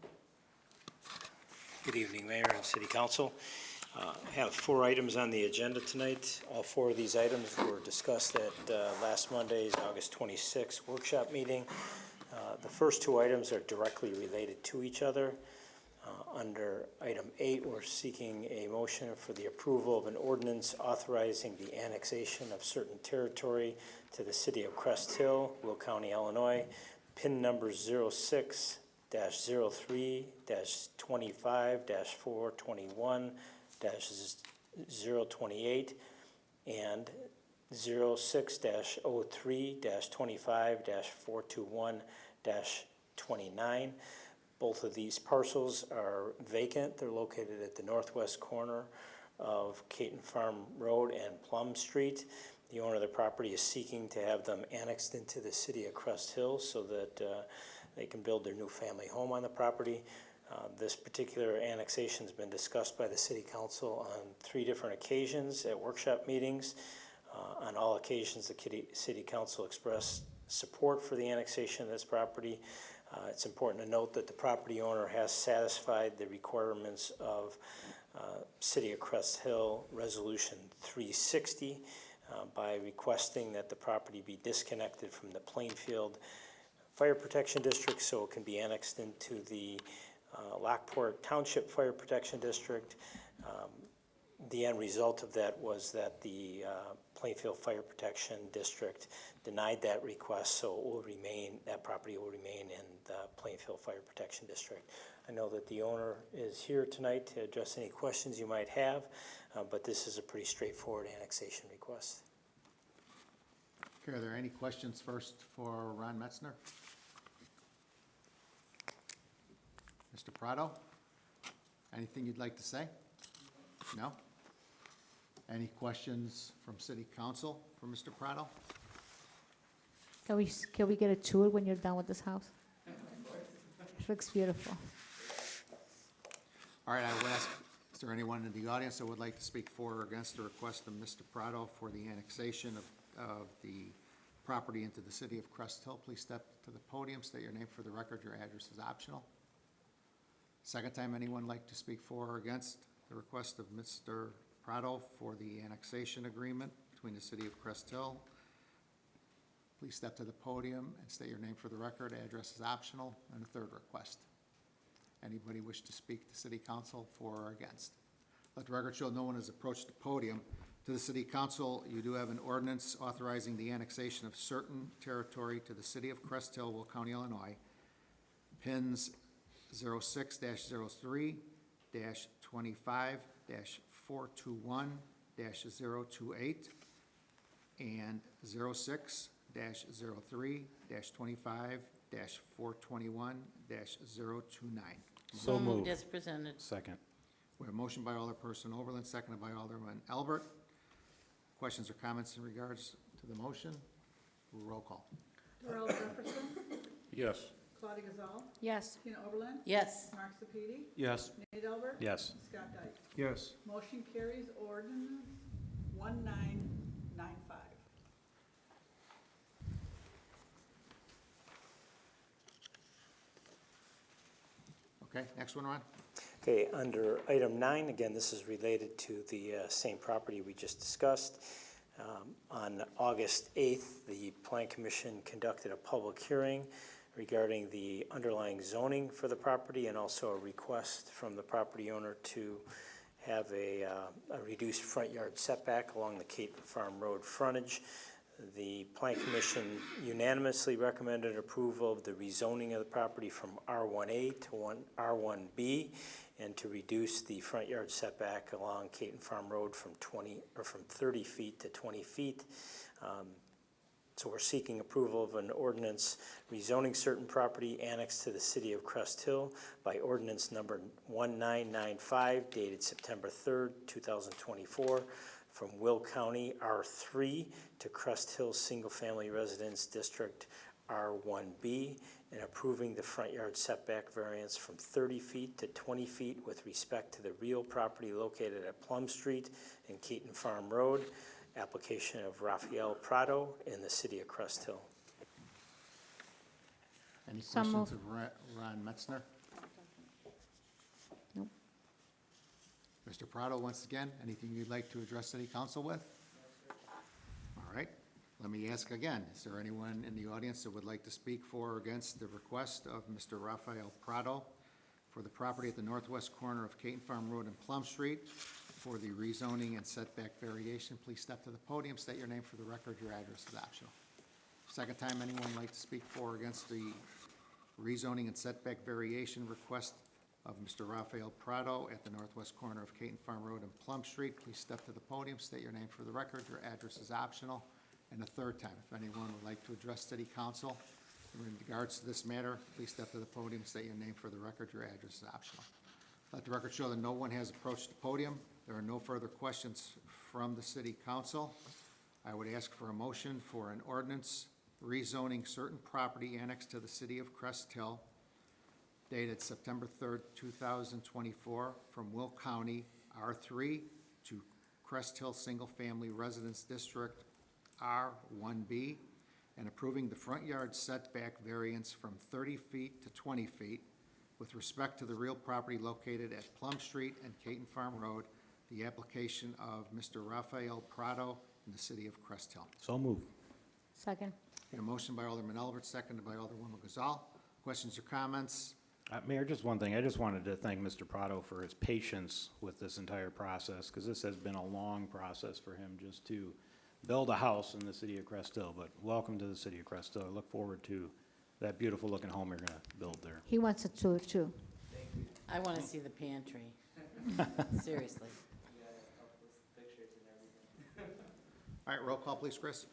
Good evening, Mayor and City Council. I have 4 items on the agenda tonight. All 4 of these items were discussed at last Monday's August 26th workshop meeting. The first 2 items are directly related to each other. Under item 8, we're seeking a motion for the approval of an ordinance authorizing the annexation of certain territory to the city of Crest Hill, Will County, Illinois, PIN number 06-03-25-421-028 and 06-03-25-421-29. Both of these parcels are vacant. They're located at the northwest corner of Caton Farm Road and Plum Street. The owner of the property is seeking to have them annexed into the city of Crest Hill so that they can build their new family home on the property. This particular annexation has been discussed by the city council on 3 different occasions at workshop meetings. On all occasions, the city council expressed support for the annexation of this property. It's important to note that the property owner has satisfied the requirements of City of Crest Hill Resolution 360 by requesting that the property be disconnected from the Plainfield Fire Protection District so it can be annexed into the Lockport Township Fire Protection District. The end result of that was that the Plainfield Fire Protection District denied that request, so it will remain, that property will remain in the Plainfield Fire Protection District. I know that the owner is here tonight to address any questions you might have, but this is a pretty straightforward annexation request. Okay, are there any questions first for Ron Metzner? Mr. Prado? Anything you'd like to say? No? Any questions from City Council for Mr. Prado? Can we get a tour when you're done with this house? It looks beautiful. All right, I would ask, is there anyone in the audience that would like to speak for or against the request of Mr. Prado for the annexation of the property into the city of Crest Hill? Please step to the podium, state your name for the record, your address is optional. Second time, anyone like to speak for or against the request of Mr. Prado for the annexation agreement between the city of Crest Hill? Please step to the podium and state your name for the record, address is optional, and a third request. Anybody wish to speak to City Council for or against? Let the record show no one has approached the podium. To the City Council, you do have an ordinance authorizing the annexation of certain territory to the city of Crest Hill, Will County, Illinois, pins 06-03-25-421-028 and 06-03-25-421-029. So moved. As presented. Second. We have a motion by Alderperson Oberlin, seconded by Alderman Albert. Questions or comments in regards to the motion? Roll call. Darrell Jefferson, Yes. Claudia Gazal, Yes. Tina Oberlin, Yes. Mark Sepiti, Yes. Nate Albert. Yes. and Scott Dyke. Yes. Motion carries ordinance 1995. Okay, next one, Ron. Okay, under item 9, again, this is related to the same property we just discussed. On August 8th, the Plan Commission conducted a public hearing regarding the underlying zoning for the property and also a request from the property owner to have a reduced front yard setback along the Cape Farm Road frontage. The Plan Commission unanimously recommended approval of the rezoning of the property from R1A to R1B and to reduce the front yard setback along Caton Farm Road from 30 feet to 20 feet. So we're seeking approval of an ordinance rezoning certain property annexed to the city of Crest Hill by ordinance number 1995 dated September 3rd, 2024, from Will County R3 to Crest Hill Single Family Residence District R1B, and approving the front yard setback variance from 30 feet to 20 feet with respect to the real property located at Plum Street and Keaton Farm Road, application of Rafael Prado in the city of Crest Hill. Any So questions moved. of Ron Metzner? Nope. Mr. Prado, once again, anything you'd like to address City Council with? All right, let me ask again, is there anyone in the audience that would like to speak for or against the request of Mr. Rafael Prado for the property at the northwest corner of Caton Farm Road and Plum Street for the rezoning and setback variation? Please step to the podium, state your name for the record, your address is optional. Second time, anyone would like to speak for or against the rezoning and setback variation request of Mr. Rafael Prado at the northwest corner of Caton Farm Road and Plum Street? Please step to the podium, state your name for the record, your address is optional. And a third time, if anyone would like to address City Council in regards to this matter, please step to the podium, state your name for the record, your address is optional. Let the record show that no one has approached the podium. There are no further questions from the City Council. I would ask for a motion for an ordinance rezoning certain property annexed to the city of Crest Hill dated September 3rd, 2024, from Will County R3 to Crest Hill Single Family Residence District R1B, and approving the front yard setback variance from 30 feet to 20 feet with respect to the real property located at Plum Street and Caton Farm Road, the application of Mr. Rafael Prado in the city of Crest Hill. So move. Second. A motion by Alderman Albert, seconded by Alderwoman Gazal. Questions or comments? Mayor, just one thing. I just wanted to thank Mr. Prado for his patience with this entire process, because this has been a long process for him just to build a house in the city of Crest Hill. But welcome to the city of Crest Hill. I look forward to that beautiful looking home you're gonna build there. He wants it too. I want to see the pantry. Seriously. All right, roll call, please, Chris.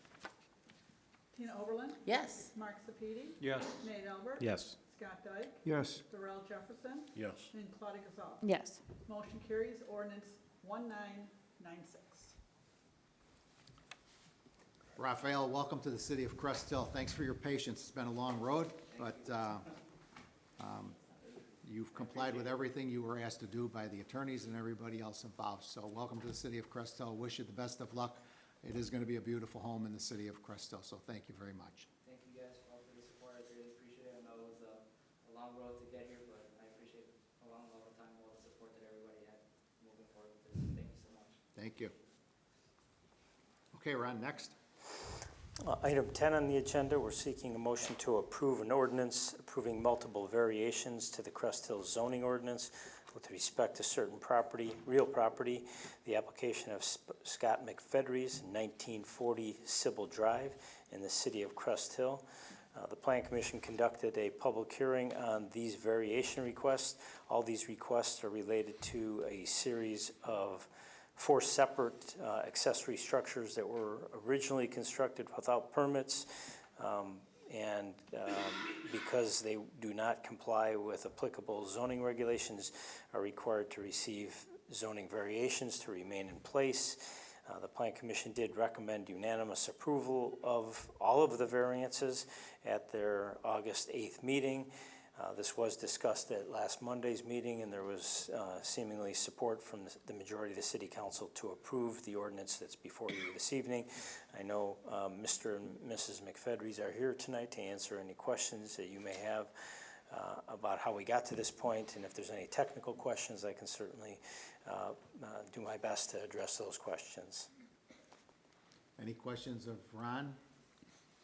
Tina Oberlin, Yes. Mark Sepiti, Yes. Nate Albert. Yes. Scott Dyke, Yes. Darrell Jefferson, Yes. and Claudia Gazal. Yes. Motion carries. Ordinance 1996. Rafael, welcome to the city of Crest Hill. Thanks for your patience. It's been a long road, but you've complied with everything you were asked to do by the attorneys and everybody else involved. So welcome to the city of Crest Hill. Wish you the best of luck. It is going to be a beautiful home in the city of Crest Hill, so thank you very much. Thank you guys all for the support. I really appreciate it. I know it was a long road to get here, but I appreciate along all the time, all the support that everybody had moving forward with this. Thank you so much. Thank you. Okay, Ron, next. Item 10 on the agenda, we're seeking a motion to approve an ordinance approving multiple variations to the Crest Hill zoning ordinance with respect to certain property, real property, the application of Scott McFedries, 1940 Sybil Drive in the city of Crest Hill. The Plan Commission conducted a public hearing on these variation requests. All these requests are related to a series of 4 separate accessory structures that were originally constructed without permits, and because they do not comply with applicable zoning regulations, are required to receive zoning variations to remain in place. The Plan Commission did recommend unanimous approval of all of the variances at their August 8th meeting. This was discussed at last Monday's meeting, and there was seemingly support from the majority of the city council to approve the ordinance that's before you this evening. I know Mr. and Mrs. McFedries are here tonight to answer any questions that you may have about how we got to this point, and if there's any technical questions, I can certainly do my best to address those questions. Any questions of Ron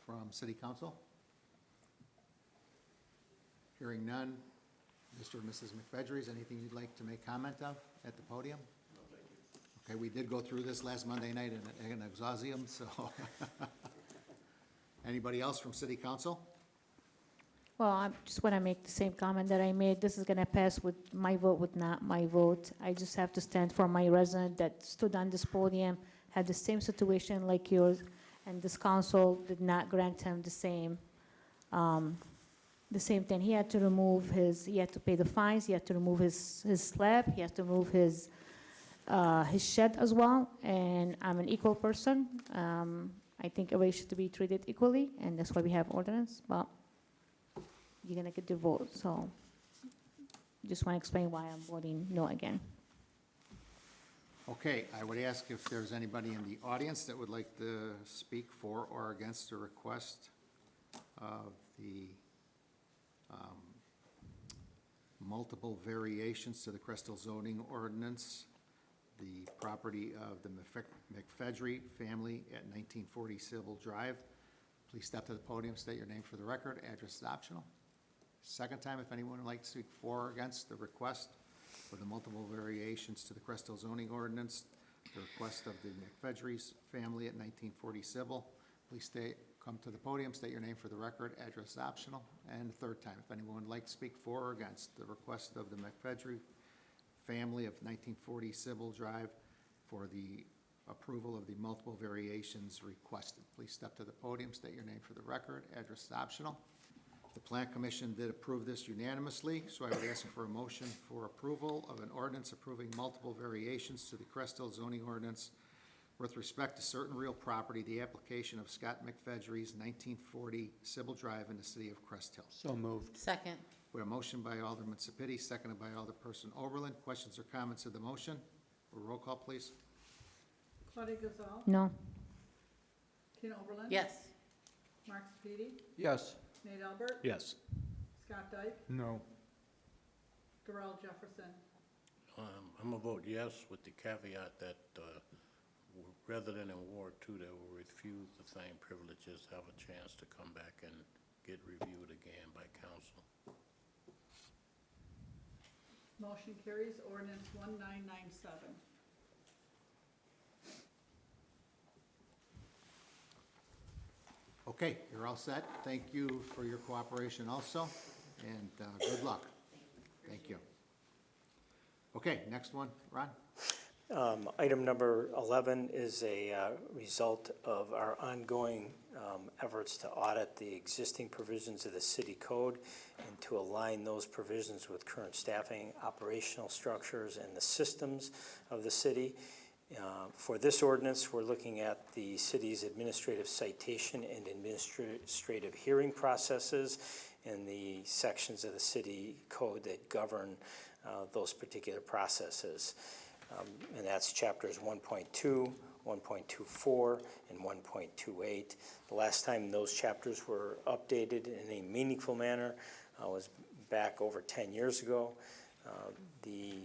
from city council? Hearing none. Mr. or Mrs. McFedries, anything you'd like to make comment of at the podium? No, thank you. Okay, we did go through this last Monday night in exhaustion, so. Anybody else from city council? Well, I just want to make the same comment that I made. This is going to pass with my vote, with not my vote. I just have to stand for my resident that stood on this podium, had the same situation like yours, and this council did not grant him the same thing. He had to remove he had to pay the fines, he had to remove his slab, he had to remove his shed as well, and I'm an equal person. I think everybody should be treated equally, and that's why we have ordinance, but you're gonna get the vote, so just want to explain why I'm voting no again. Okay, I would ask if there's anybody in the audience that would like to speak for or against the request of the multiple variations to the Crest Hill zoning ordinance, the property of the McFedry family at 1940 Sybil Drive. Please step to the podium, state your name for the record. Address is optional. Second time, if anyone would like to speak for or against the request for the multiple variations to the Crest Hill zoning ordinance, the request of the McFedry's family at 1940 Sybil, please come to the podium, state your name for the record. Address is optional. And the third time, if anyone would like to speak for or against the request of the McFedry family of 1940 Sybil Drive for the approval of the multiple variations requested, please step to the podium, state your name for the record. Address is optional. The Plan Commission did approve this unanimously, so I would ask for a motion for approval of an ordinance approving multiple variations to the Crest Hill zoning ordinance with respect to certain real property, the application of Scott McFedgery's 1940 Sybil Drive in the city of Crest Hill. So moved. Second. We have a motion by Alderman Sapiti, seconded by Alderperson Oberlin. Questions or comments of the motion? Roll call, please. Claudia Gazal, No. Tina Oberlin. Yes. Mark Sepiti, Yes. Nate Albert, Yes. Scott Dyke, No. Darrell Jefferson. I'm gonna vote yes with the caveat that, resident in Ward 2 that will refuse the same privileges have a chance to come back and get reviewed again by council. Motion carries. Ordinance 1997. Okay, you're all set. Thank you for your cooperation also, and good luck. Thank you. Okay, next one, Ron? Item number 11 is a result of our ongoing efforts to audit the existing provisions of the city code and to align those provisions with current staffing, operational structures, and the systems of the city. For this ordinance, we're looking at the city's administrative citation and administrative hearing processes and the sections of the city code that govern those particular processes. And that's chapters 1.2, 1.24, and 1.28. The last time those chapters were updated in a meaningful manner was back over 10 years ago. The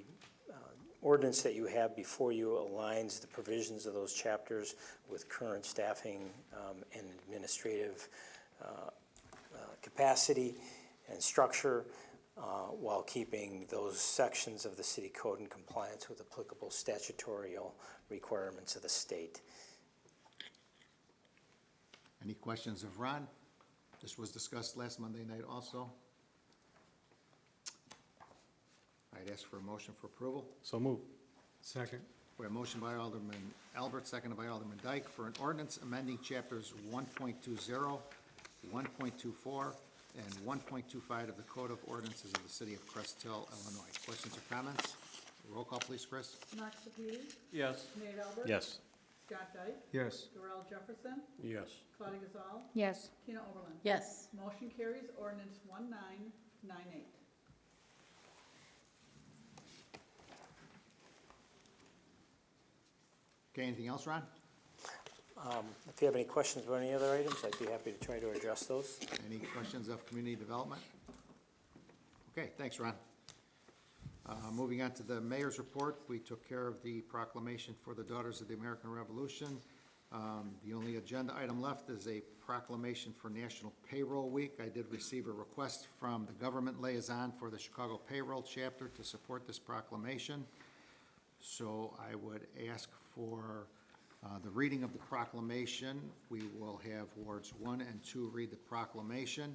ordinance that you have before you aligns the provisions of those chapters with current staffing and administrative capacity and structure, while keeping those sections of the city code in compliance with applicable statutorial requirements of the state. Any questions of Ron? This was discussed last Monday night also. I'd ask for a motion for approval. So moved. Second. We have a motion by Alderman Albert, seconded by Alderman Dyke, for an ordinance amending chapters 1.20, 1.24, and 1.25 of the Code of Ordinances of the City of Crest Hill, Illinois. Questions or comments? Roll call, please, Chris. Mark Sepiti, Yes. Nate Albert. Yes. Scott Dyke, Yes. Darrell Jefferson, Yes. Claudia Gazal, Yes. Tina Oberlin. Yes. Motion carries. Ordinance 1998. Okay, anything else, Ron? If you have any questions about any other items, I'd be happy to try to address those. Any questions of community development? Okay, thanks, Ron. Moving on to the mayor's report, we took care of the proclamation for the Daughters of the American Revolution. The only agenda item left is a proclamation for National Payroll Week. I did receive a request from the government liaison for the Chicago Payroll Chapter to support this proclamation. So I would ask for the reading of the proclamation. We will have wards 1 and 2 read the proclamation,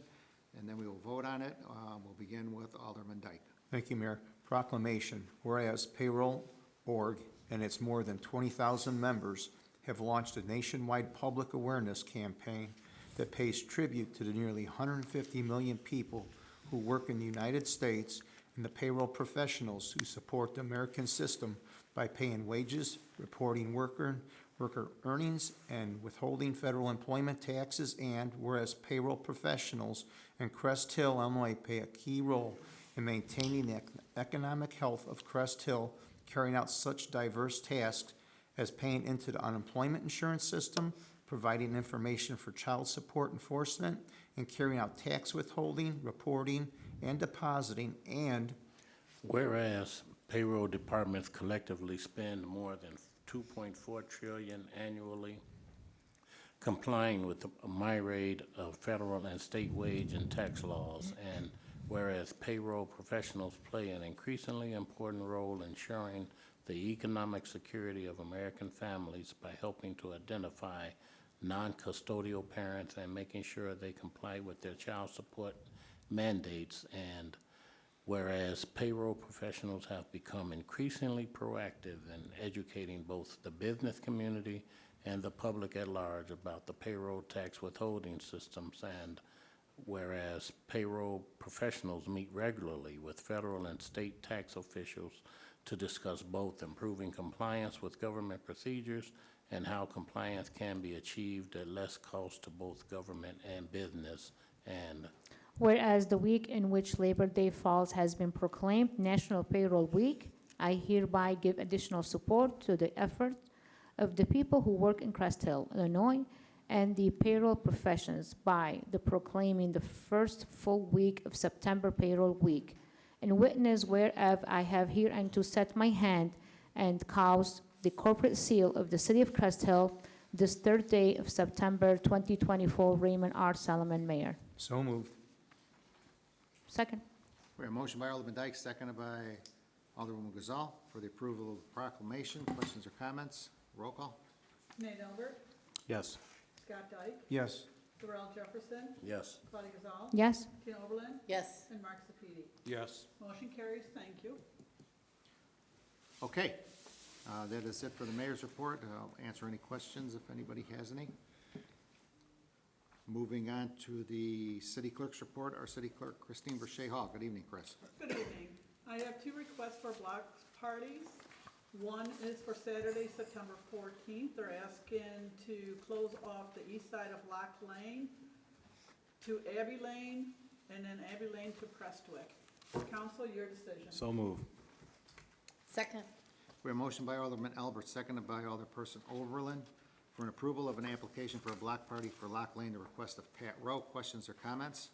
and then we will vote on it. We'll begin with Alderman Dyke. Thank you, Mayor. Proclamation, whereas Payroll.org and its more than 20,000 members have launched a nationwide public awareness campaign that pays tribute to the nearly 150 million people who work in the United States and the payroll professionals who support the American system by paying wages, reporting worker earnings, and withholding federal employment taxes, and whereas payroll professionals in Crest Hill, Illinois play a key role in maintaining the economic health of Crest Hill, carrying out such diverse tasks as paying into the unemployment insurance system, providing information for child support enforcement, and carrying out tax withholding, reporting, and depositing, and Whereas payroll departments collectively spend more than $2.4 trillion annually complying with a myriad of federal and state wage and tax laws, and whereas payroll professionals play an increasingly important role in ensuring the economic security of American families by helping to identify non-custodial parents and making sure they comply with their child support mandates, and whereas payroll professionals have become increasingly proactive in educating both the business community and the public at large about the payroll tax withholding systems, and whereas payroll professionals meet regularly with federal and state tax officials to discuss both improving compliance with government procedures and how compliance can be achieved at less cost to both government and business. And Whereas the week in which Labor Day falls has been proclaimed National Payroll Week, I hereby give additional support to the effort of the people who work in Crest Hill, Illinois, and the payroll professions by the proclaiming the first full week of September Payroll Week. In witness whereof I have hereunto set my hand and caused the corporate seal of the city of Crest Hill this third day of September 2024, Raymond R. Solomon, Mayor. So moved. Second. We have a motion by Alderman Dyke, seconded by Alderwoman Gazal for the approval of the proclamation. Questions or comments? Roll call. Nate Albert, Yes. Scott Dyke, Yes. Darrell Jefferson, yes. Claudia Gazal, Yes. Tina Oberlin, Yes. and Mark Sepiti. Yes. Motion carries, thank you. Okay, that is it for the mayor's report. I'll answer any questions if anybody has any. Moving on to the city clerk's report, our city clerk, Christine Verche Hall. Good evening, Chris. Good evening. I have 2 requests for block parties. One is for Saturday, September 14th. They're asking to close off the east side of Lock Lane to Abbey Lane, and then Abbey Lane to Prestwick. Council, your decision. So move. Second. We have a motion by Alderman Albert, seconded by Alderperson Overland for an approval of an application for a block party for Lock Lane, the request of Pat Rowe. Questions or comments?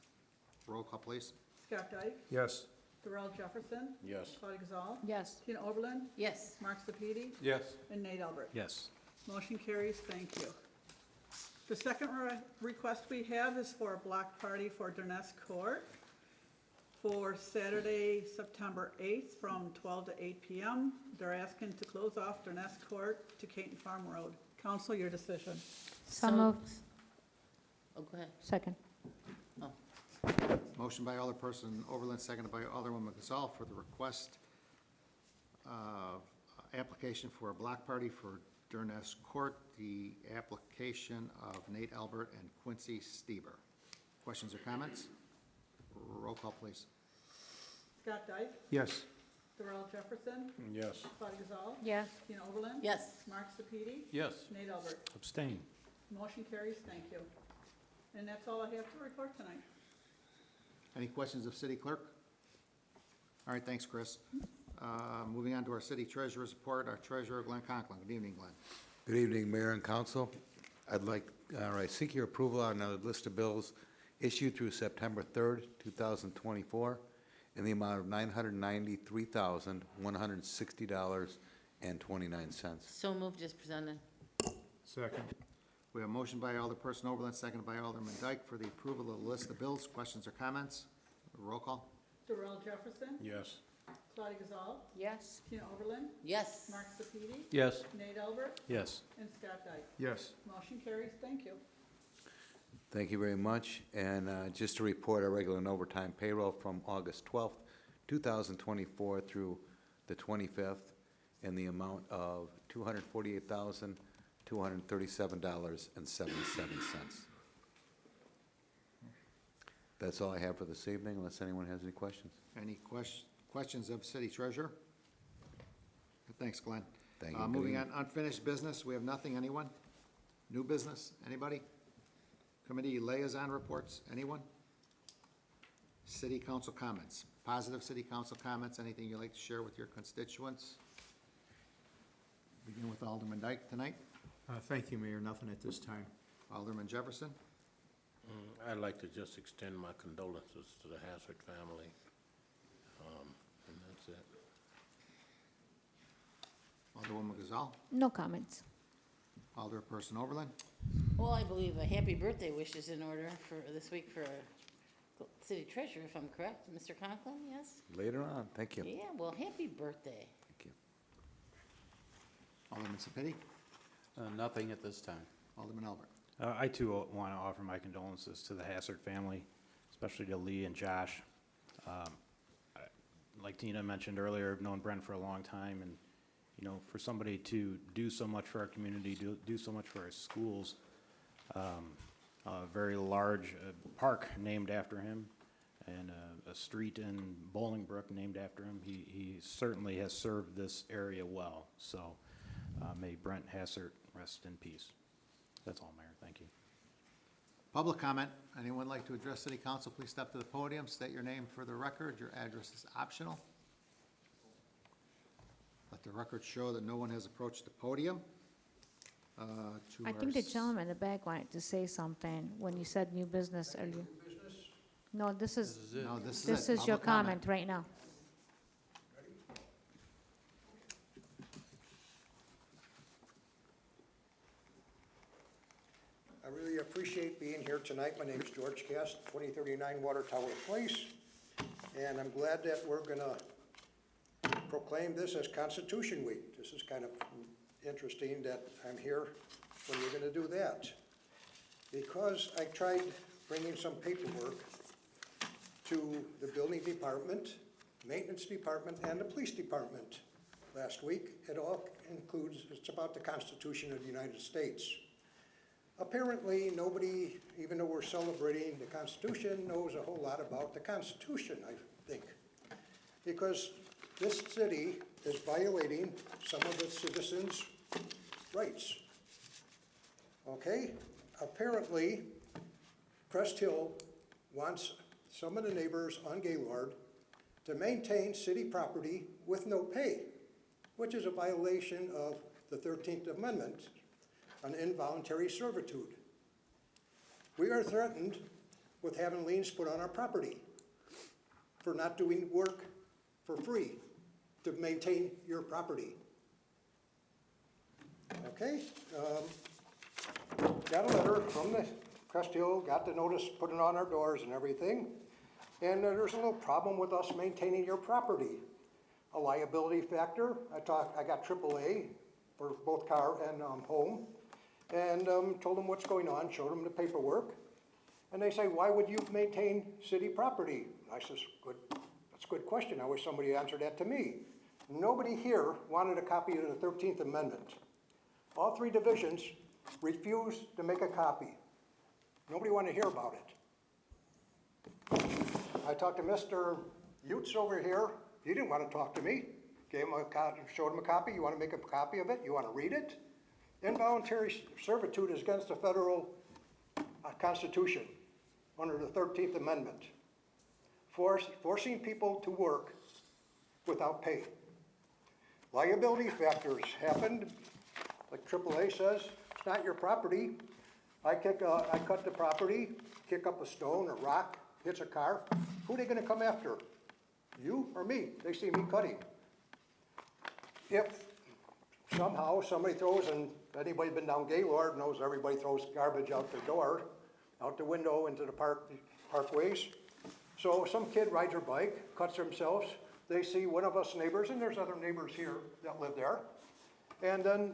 Roll call, please. Scott Dyke, Yes. Darrell Jefferson, Yes. Claudia Gazal, Yes. Tina Oberlin, Yes. Mark Sepiti, Yes. and Nate Albert. Yes. Motion carries, thank you. The second request we have is for a block party for Durness Court for Saturday, September 8th from 12 to 8 p.m. They're asking to close off Durness Court to Caton Farm Road. Council, your decision. So moved. Oh, go ahead. Second. Motion by Alderperson Overland, seconded by Alderwoman Gazal for the request of application for a block party for Durness Court, the application of Nate Albert and Quincy Stieber. Questions or comments? Roll call, please. Scott Dyke, Yes. Darrell Jefferson, Yes. Claudia Gazal, Yes. Tina Oberlin, Yes. Mark Sepiti, Yes. Nate Albert. Abstain. Motion carries, thank you. And that's all I have to report tonight. Any questions of city clerk? All right, thanks, Chris. Moving on to our city treasurer's report, our treasurer, Glenn Conklin. Good evening, Glenn. Good evening, Mayor and Council. I seek your approval on a list of bills issued through September 3rd, 2024, in the amount of $990,160.29. So moved as presented. Second. We have a motion by Alderperson Overland, seconded by Alderman Dyke for the approval of the list of bills. Questions or comments? Roll call. Darrell Jefferson, Yes. Claudia Gazal, Yes. Tina Oberlin, Yes. Mark Sepiti, Yes. Nate Albert, Yes. and Scott Dyke. Yes. Motion carries, thank you. Thank you very much. And just to report our regular and overtime payroll from August 12th, 2024 through the 25th in the amount of $248,237.77. That's all I have for this evening, unless anyone has any questions. Any questions of city treasurer? Thanks, Glenn. Thank you. Good Moving on, evening. unfinished business, we have nothing. Anyone? New business? Anybody? Committee liaison reports? Anyone? City council comments? Positive city council comments? Anything you'd like to share with your constituents? Begin with Alderman Dyke tonight. Thank you, Mayor. Nothing at this time. Alderman Jefferson? I'd like to just extend my condolences to the Hassard family, and that's it. Alderwoman Gazal? No comments. Alderperson Overland? Well, I believe a happy birthday wish is in order for this week for city treasurer, if I'm correct. Mr. Conklin, yes? Later on, thank you. Yeah, well, happy birthday. Thank you. Alderman Sepiti? Nothing at this time. Alderman Albert? I too want to offer my condolences to the Hassard family, especially to Lee and Josh. Like Tina mentioned earlier, I've known Brent for a long time, and for somebody to do so much for our community, do so much for our schools, a very large park named after him, and a street in Bolingbrook named after him. He certainly has served this area well. So may Brent Hassert rest in peace. That's all, Mayor, thank you. Public comment. Anyone like to address city council, please step to the podium, state your name for the record. Your address is optional. Let the record show that no one has approached the podium. I think the gentleman in the back wanted to say something when you said new business earlier. No, this is, No, this this it. is your Public comment. comment right now. I really appreciate being here tonight. My name is George Cast, 2039 Water Tower Place, and I'm glad that we're gonna proclaim this as Constitution Week. This is kind of interesting that I'm here when you're gonna do that. Because I tried bringing some paperwork to the building department, maintenance department, and the police department last week. It all includes, it's about the Constitution of the United States. Apparently, nobody, even though we're celebrating the Constitution, knows a whole lot about the Constitution, I think. Because this city is violating some of its citizens' rights. Okay? Apparently, Crest Hill wants some of the neighbors on Gaylord to maintain city property with no pay, which is a violation of the 13th Amendment on involuntary servitude. We are threatened with having liens put on our property for not doing work for free to maintain your property. Okay? Got a letter from the Crest Hill, got the notice, put it on our doors and everything, and there's a little problem with us maintaining your property. A liability factor, I got AAA for both car and home, and told them what's going on, showed them the paperwork, and they say, why would you maintain city property? I says, good, that's a good question. I wish somebody answered that to me. Nobody here wanted a copy of the 13th Amendment. All three divisions refused to make a copy. Nobody wanted to hear about it. I talked to Mr. Utes over here. He didn't want to talk to me. Gave him showed him a copy. You want to make a copy of it? You want to read it? Involuntary servitude is against the federal Constitution under the 13th Amendment. Forcing people to work without pay. Liability factors happened, like AAA says, it's not your property. I cut the property, kick up a stone or rock, hits a car. Who are they going to come after? You or me? They see me cutting. If somehow somebody throws, and anybody been down Gaylord knows everybody throws garbage out the door, out the window into the parkways. So some kid rides her bike, cuts themselves. They see one of us neighbors, and there's other neighbors here that live there. And then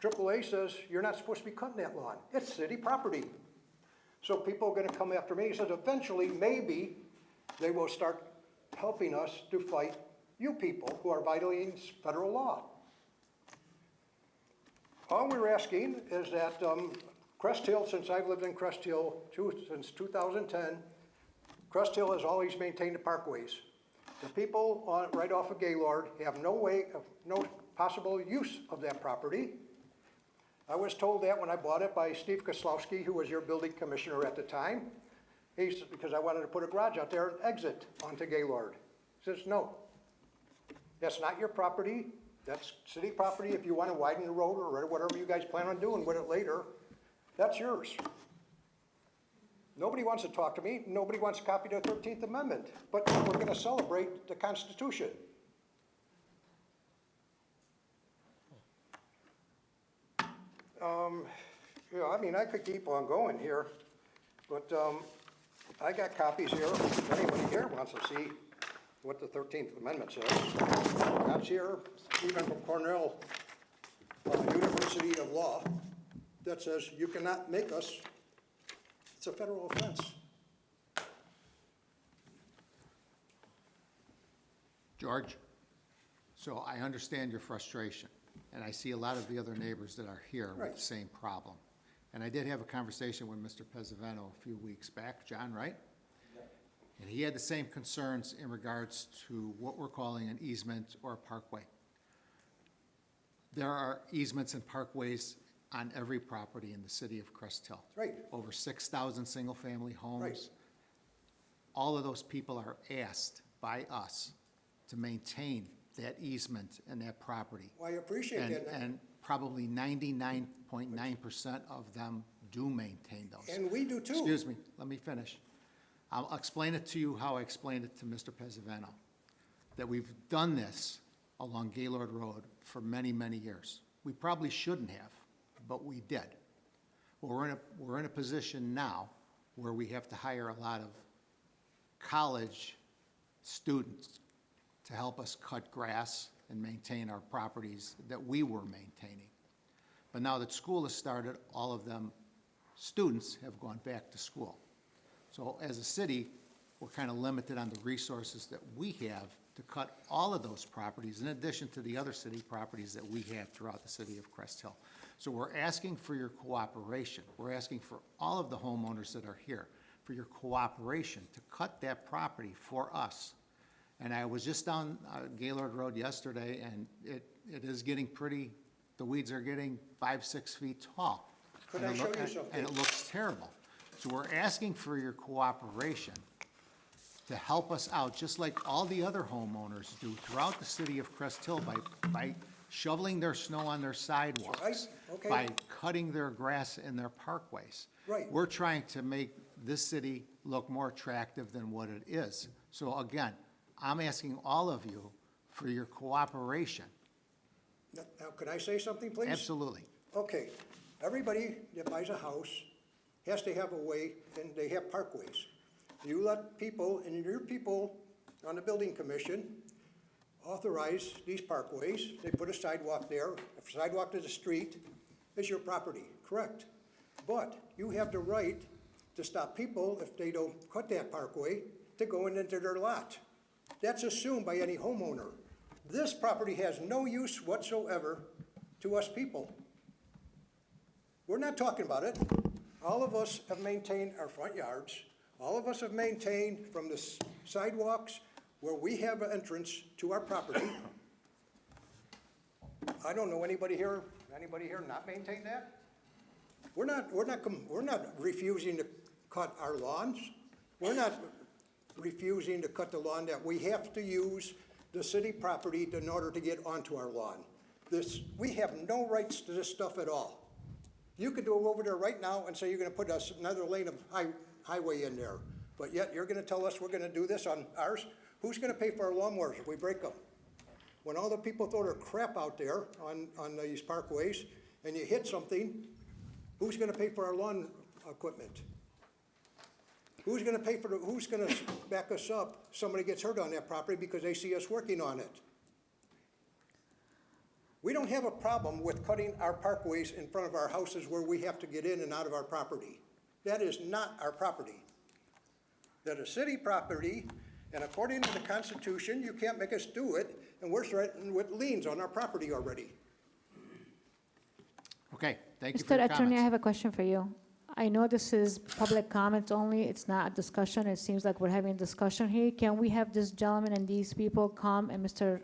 AAA says, you're not supposed to be cutting that lawn. It's city property. So people are going to come after me. He says, eventually, maybe they will start helping us to fight you people who are violating federal law. All we're asking is that Crest Hill, since I've lived in Crest Hill since 2010, Crest Hill has always maintained the parkways. The people right off of Gaylord have no possible use of that property. I was told that when I bought it by Steve Koslowski, who was your building commissioner at the time. Because I wanted to put a garage out there and exit onto Gaylord. He says, no, that's not your property. That's city property. If you want to widen the road or whatever you guys plan on doing with it later, that's yours. Nobody wants to talk to me. Nobody wants to copy the 13th Amendment. But we're going to celebrate the Constitution. I mean, I could keep on going here, but I got copies here. If anybody here wants to see what the 13th Amendment says, that's here, even from Cornell University of Law, that says you cannot make us, it's a federal offense. George, so I understand your frustration, and I see a lot of the other neighbors that are here with the same problem. And I did have a conversation with Mr. Pezzavento a few weeks back, John, right? Yep. And he had the same concerns in regards to what we're calling an easement or a parkway. There are easements and parkways on every property in the city of Crest Hill. Right. Over 6,000 single-family homes. Right. All of those people are asked by us to maintain that easement and that property. Well, I appreciate And, that. and probably 99.9% of them do maintain those. And we do too. Excuse me, let me finish. I'll explain it to you how I explained it to Mr. Pezzavano, that we've done this along Gaylord Road for many, many years. We probably shouldn't have, but we did. We're in a position now where we have to hire a lot of college students to help us cut grass and maintain our properties that we were maintaining. But now that school has started, all of them students have gone back to school. So as a city, we're kind of limited on the resources that we have to cut all of those properties, in addition to the other city properties that we have throughout the city of Crest Hill. So we're asking for your cooperation. We're asking for all of the homeowners that are here, for your cooperation to cut that property for us. And I was just down Gaylord Road yesterday, and it is getting pretty, the weeds are getting 5-6 feet tall. Could And I it show look- you and- something? And it looks terrible. So we're asking for your cooperation to help us out, just like all the other homeowners do throughout the city of Crest Hill by shoveling their snow on their sidewalks. Right, okay. By cutting their grass in their parkways. Right. We're trying to make this city look more attractive than what it is. So again, I'm asking all of you for your cooperation. Now, can I say something, please? Absolutely. Okay, everybody that buys a house has to have a way, and they have parkways. You let people, and your people on the building commission authorize these parkways. They put a sidewalk there. A sidewalk to the street is your property, correct? But you have the right to stop people, if they don't cut that parkway, to go into their lot. That's assumed by any homeowner. This property has no use whatsoever to us people. We're not talking about it. All of us have maintained our front yards. All of us have maintained from the sidewalks where we have an entrance to our property. I don't know anybody here not maintain that? We're not refusing to cut our lawns. We're not refusing to cut the lawn that we have to use the city property in order to get onto our lawn. We have no rights to this stuff at all. You could go over there right now and say you're gonna put another lane of highway in there, but yet you're gonna tell us we're gonna do this on ours? Who's gonna pay for our lawnmowers if we break them? When all the people throw their crap out there on these parkways and you hit something, who's gonna pay for our lawn equipment? Who's gonna back us up? Somebody gets hurt on that property because they see us working on it. We don't have a problem with cutting our parkways in front of our houses where we have to get in and out of our property. That is not our property. That is city property, and according to the Constitution, you can't make us do it, and we're threatened with liens on our property already. Okay, thank you for your Mr. Attorney, I comments. have a question for you. I know this is public comment only, it's not a discussion, it seems like we're having a discussion here. Can we have this gentleman and these people come, and Mr.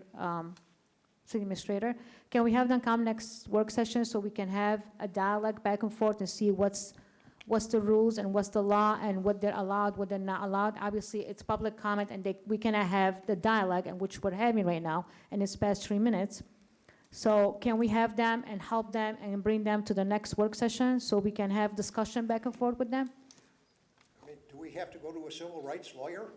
City Administrator, can we have them come next work session so we can have a dialogue back and forth and see what's the rules and what's the law and what they're allowed, what they're not allowed? Obviously, it's public comment, and we cannot have the dialogue, and which we're having right now, and it's past 3 minutes. So can we have them and help them and bring them to the next work session so we can have discussion back and forth with them? I mean, do we have to go to a civil rights lawyer?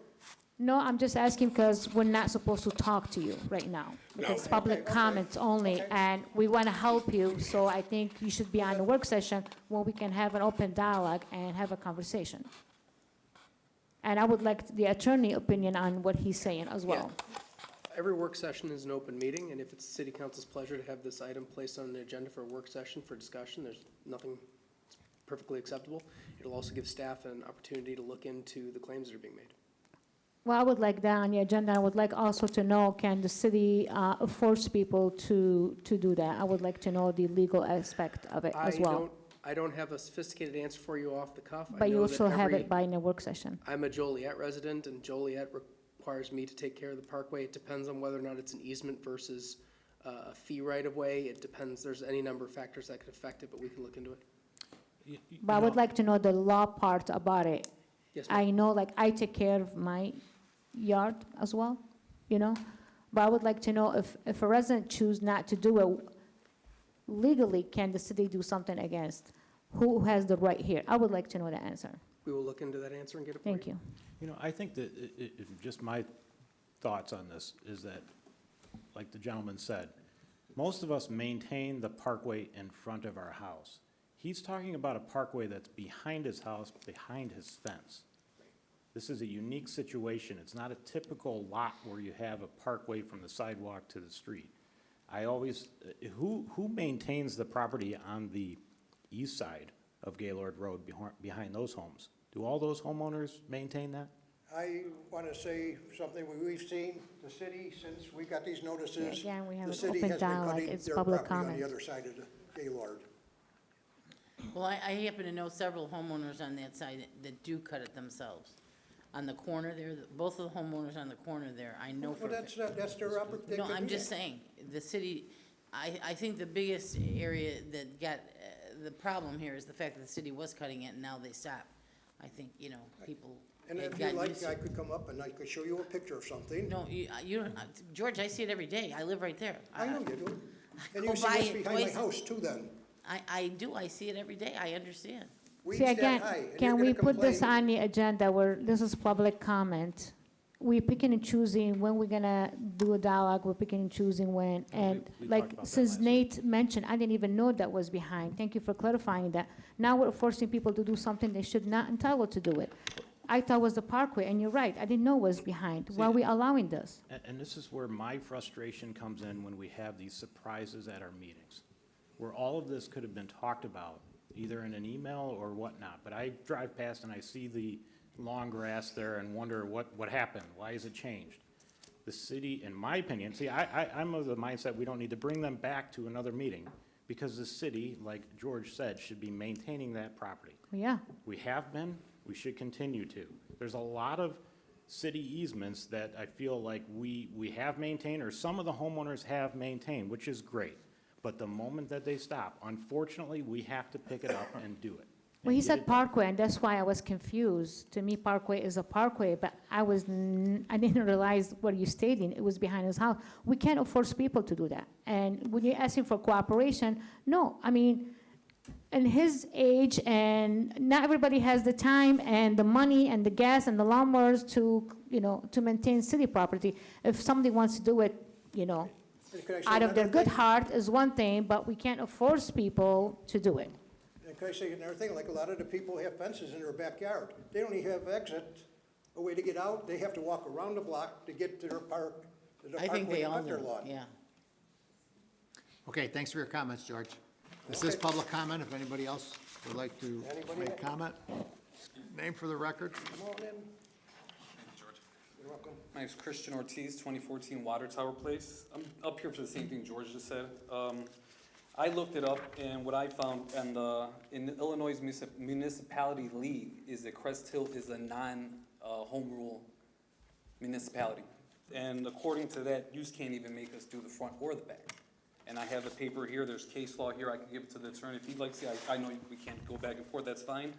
No, I'm just asking because we're not supposed to talk to you right now. It's public comments only, and we want to help you, so I think you should be on the work session where we can have an open dialogue and have a conversation. And I would like the attorney opinion on what he's saying as well. Every work session is an open meeting, and if it's the city council's pleasure to have this item placed on the agenda for a work session for discussion, there's nothing perfectly acceptable. It'll also give staff an opportunity to look into the claims that are being made. Well, I would like that on the agenda. I would like also to know, can the city force people to do that? I would like to know the legal aspect of it as well. I don't have a sophisticated answer for you off the cuff. I But you know that also have every- it by in a work session. I'm a Joliet resident, and Joliet requires me to take care of the parkway. It depends on whether or not it's an easement versus a fee right of way. It depends, there's any number of factors that could affect it, but we can look into it. But I would like to know the law part about it. Yes, ma'am. I know, like, I take care of my yard as well, you know? But I would like to know if a resident choose not to do it, legally, can the city do something against? Who has the right here? I would like to know the answer. We will look into that answer and get it for you. Thank you. You know, I think that, just my thoughts on this is that, like the gentleman said, most of us maintain the parkway in front of our house. He's talking about a parkway that's behind his house, behind his fence. This is a unique situation. It's not a typical lot where you have a parkway from the sidewalk to the street. I always, who maintains the property on the east side of Gaylord Road behind those homes? Do all those homeowners maintain that? I want to say something we've seen, the city, since we got these notices. Yeah, again, we have the an city open has been dialogue. cutting It's their public property on comment. the other side of the Gaylord. Well, I happen to know several homeowners on that side that do cut it themselves. On the corner there, both of the homeowners on the corner there, I know for. Well, that's their opportunity. No, I'm just saying, the city, I think the biggest area that got, the problem here is the fact that the city was cutting it and now they stopped. I think, you know, people And had if you gotten like, used to I it. could come up and I could show you a picture of something. No, you don't, George, I see it every day. I live right there. I know you do. And go you see by what's it behind my twice. house too then. I do, I see it every day. I understand. Weeds See, that again, high, and you're can we gonna put this complain. on the agenda where this is public comment? We picking and choosing when we're gonna do a dialogue, we're picking and choosing when, and we like, talked about that since last week. Nate mentioned, I didn't even know that was behind. Thank you for clarifying that. Now we're forcing people to do something they should not entitled to do it. I thought it was the parkway, and you're right, I didn't know it was behind. Why are we allowing this? And this is where my frustration comes in when we have these surprises at our meetings, where all of this could have been talked about, either in an email or whatnot, but I drive past and I see the long grass there and wonder what happened, why has it changed? The city, in my opinion, see, I'm of the mindset we don't need to bring them back to another meeting, because the city, like George said, should be maintaining that property. Yeah, We have been, we should continue to. There's a lot of city easements that I feel like we have maintained, or some of the homeowners have maintained, which is great. But the moment that they stop, unfortunately, we have to pick it up and do it. well, he and get said it done. parkway, and that's why I was confused. To me, parkway is a parkway, but I didn't realize what you're stating, it was behind his house. We can't force people to do that. And when you're asking for cooperation, no, I mean, in his age, and not everybody has the time and the money and the gas and the lawnmowers to, you know, to maintain city property. If somebody wants to do it, you know, And could I say out of their another good thing? heart is one thing, but we can't force people to do it. And could I say another thing? Like a lot of the people have fences in their backyard. They don't even have exit, a way to get out. They have to walk around the block to get to their park, to the I park think where they they all cut their do, lawn. yeah. Okay, thanks for your comments, George. This is public comment, if anybody else would like to Anybody? make comment. Name for the record. Come on in. George. You're welcome. My name's Christian Ortiz, 2014 Water Tower Place. I'm up here for the same thing George just said. I looked it up, and what I found in the Illinois Municipality League is that Crest Hill is a non-home rule municipality. And according to that, you can't even make us do the front or the back. And I have a paper here, there's case law here, I can give it to the attorney if he'd like to see. I know we can't go back and forth, that's fine.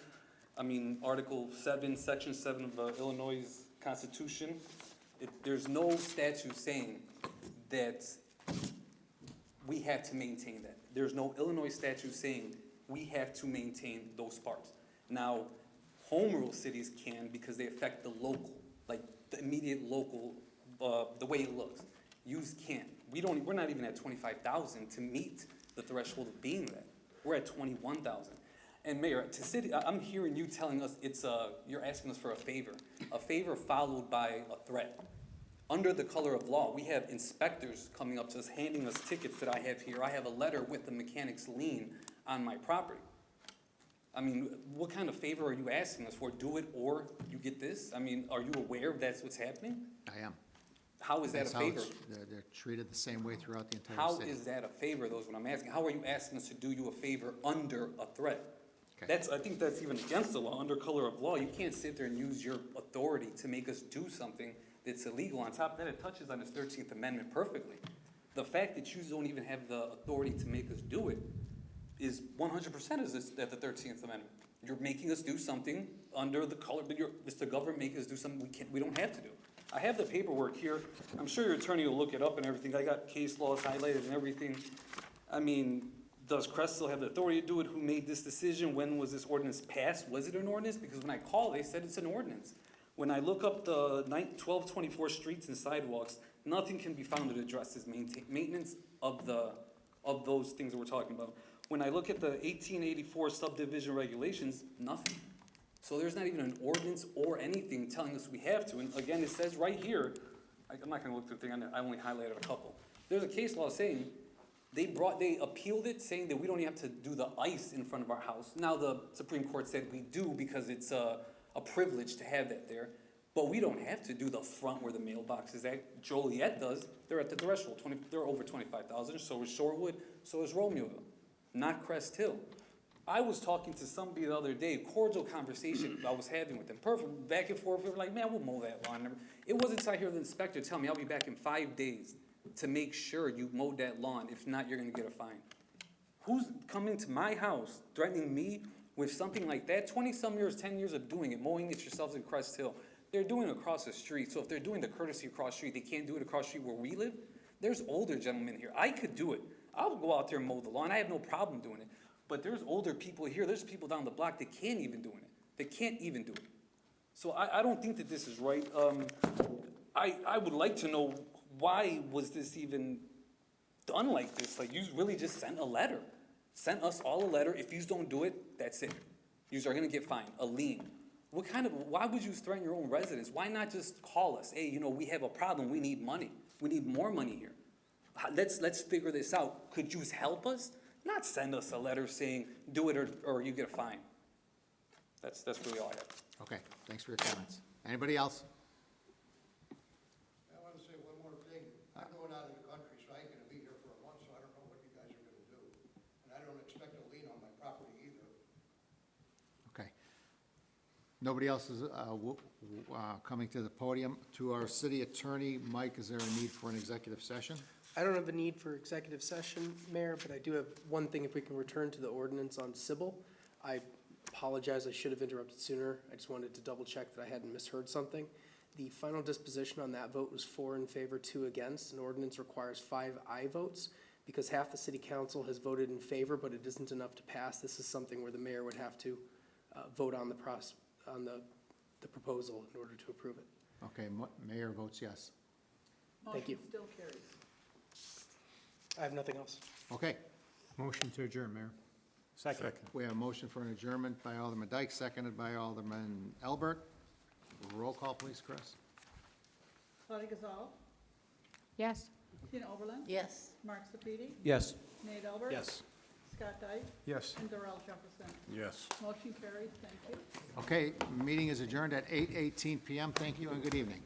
I mean, Article 7, Section 7 of the Illinois Constitution, there's no statute saying that we have to maintain that. There's no Illinois statute saying we have to maintain those parts. Now, home rule cities can because they affect the local, like the immediate local, the way it looks. Yous can't. We're not even at 25,000 to meet the threshold of being that. We're at 21,000. And Mayor, to city, I'm hearing you telling us you're asking us for a favor followed by a threat. Under the color of law, we have inspectors coming up to us, handing us tickets that I have here. I have a letter with the mechanic's lien on my property. I mean, what kind of favor are you asking us for? Do it or you get this? I mean, are you aware that's what's happening? I am. How is that a That's how favor? they're treated the same way throughout the entire How city. is that a favor, though, is what I'm asking. How are you asking us to do you a favor under a threat? Okay. I think that's even against the law, under color of law. You can't sit there and use your authority to make us do something that's illegal. On top of that, it touches on his 13th Amendment perfectly. The fact that you don't even have the authority to make us do it is 100% is this, at the 13th Amendment. You're making us do something under the color, but it's the government making us do something we don't have to do. I have the paperwork here. I'm sure your attorney will look it up and everything. I got case laws highlighted and everything. I mean, does Crest still have the authority to do it? Who made this decision? When was this ordinance passed? Was it an ordinance? Because when I called, they said it's an ordinance. When I look up the 1224 streets and sidewalks, nothing can be found that addresses maintenance of those things that we're talking about. When I look at the 1884 subdivision regulations, nothing. So there's not even an ordinance or anything telling us we have to. And again, it says right here, I'm not gonna look through the thing, I only highlighted a couple. There's a case law saying, they appealed it, saying that we don't even have to do the ice in front of our house. Now the Supreme Court said we do because it's a privilege to have that there. But we don't have to do the front where the mailbox is at. Joliet does. They're at the threshold. They're over 25,000. So is Shorewood. So is Romeoville. Not Crest Hill. I was talking to somebody the other day, cordial conversation I was having with them. Perfect, back and forth. We were like, man, we'll mow that lawn. It wasn't until I hear the inspector tell me I'll be back in 5 days to make sure you mowed that lawn. If not, you're gonna get a fine. Who's coming to my house threatening me with something like that? 20-some years, 10 years of doing it, mowing it yourselves in Crest Hill. They're doing it across the street. So if they're doing the courtesy across the street, they can't do it across the street where we live. There's older gentlemen here. I could do it. I'll go out there and mow the lawn. I have no problem doing it. But there's older people here. There's people down the block that can't even do it. They can't even do it. So I don't think that this is right. I would like to know, why was this even done like this? Like, you really just sent a letter. Sent us all a letter. If you don't do it, that's it. You are gonna get fined, a lien. Why would you threaten your own residents? Why not just call us? Hey, we have a problem. We need money. We need more money here. Let's figure this out. Could you help us? Not send us a letter saying, do it or you get a fine. That's really all I have. Okay, thanks for your comments. Anybody else? I want to say one more thing. I'm going out of the country, so I ain't gonna be here for a month, so I don't know what you guys are gonna do. And I don't expect a lien on my property either. Okay. Nobody else is coming to the podium. To our city attorney, Mike, is there a need for an executive session? I don't have a need for executive session, Mayor, but I do have one thing, if we can return to the ordinance on Sybil. I apologize, I should have interrupted sooner. I just wanted to double check that I hadn't misheard something. The final disposition on that vote was 4 in favor, 2 against. An ordinance requires 5 aye votes. Because half the city council has voted in favor, but it isn't enough to pass, this is something where the mayor would have to vote on the proposal in order to approve it. Okay, mayor votes yes. Thank you. Motion still carries. I have nothing else. Okay, Motion to adjourn, Mayor. Second. we have a motion for an adjournment by Alderman Dyke, seconded by Alderman Elbert. Roll call, please, Chris. Claudia Gazal, Yes? Tina Oberlin, Yes. Mark Sepiti, Yes. Nate Albert. Yes. Scott Dyke, Yes. and Darrell Jefferson. Yes. Motion carries. Thank you. Okay, meeting is adjourned at 8:18 PM. Thank you and good evening.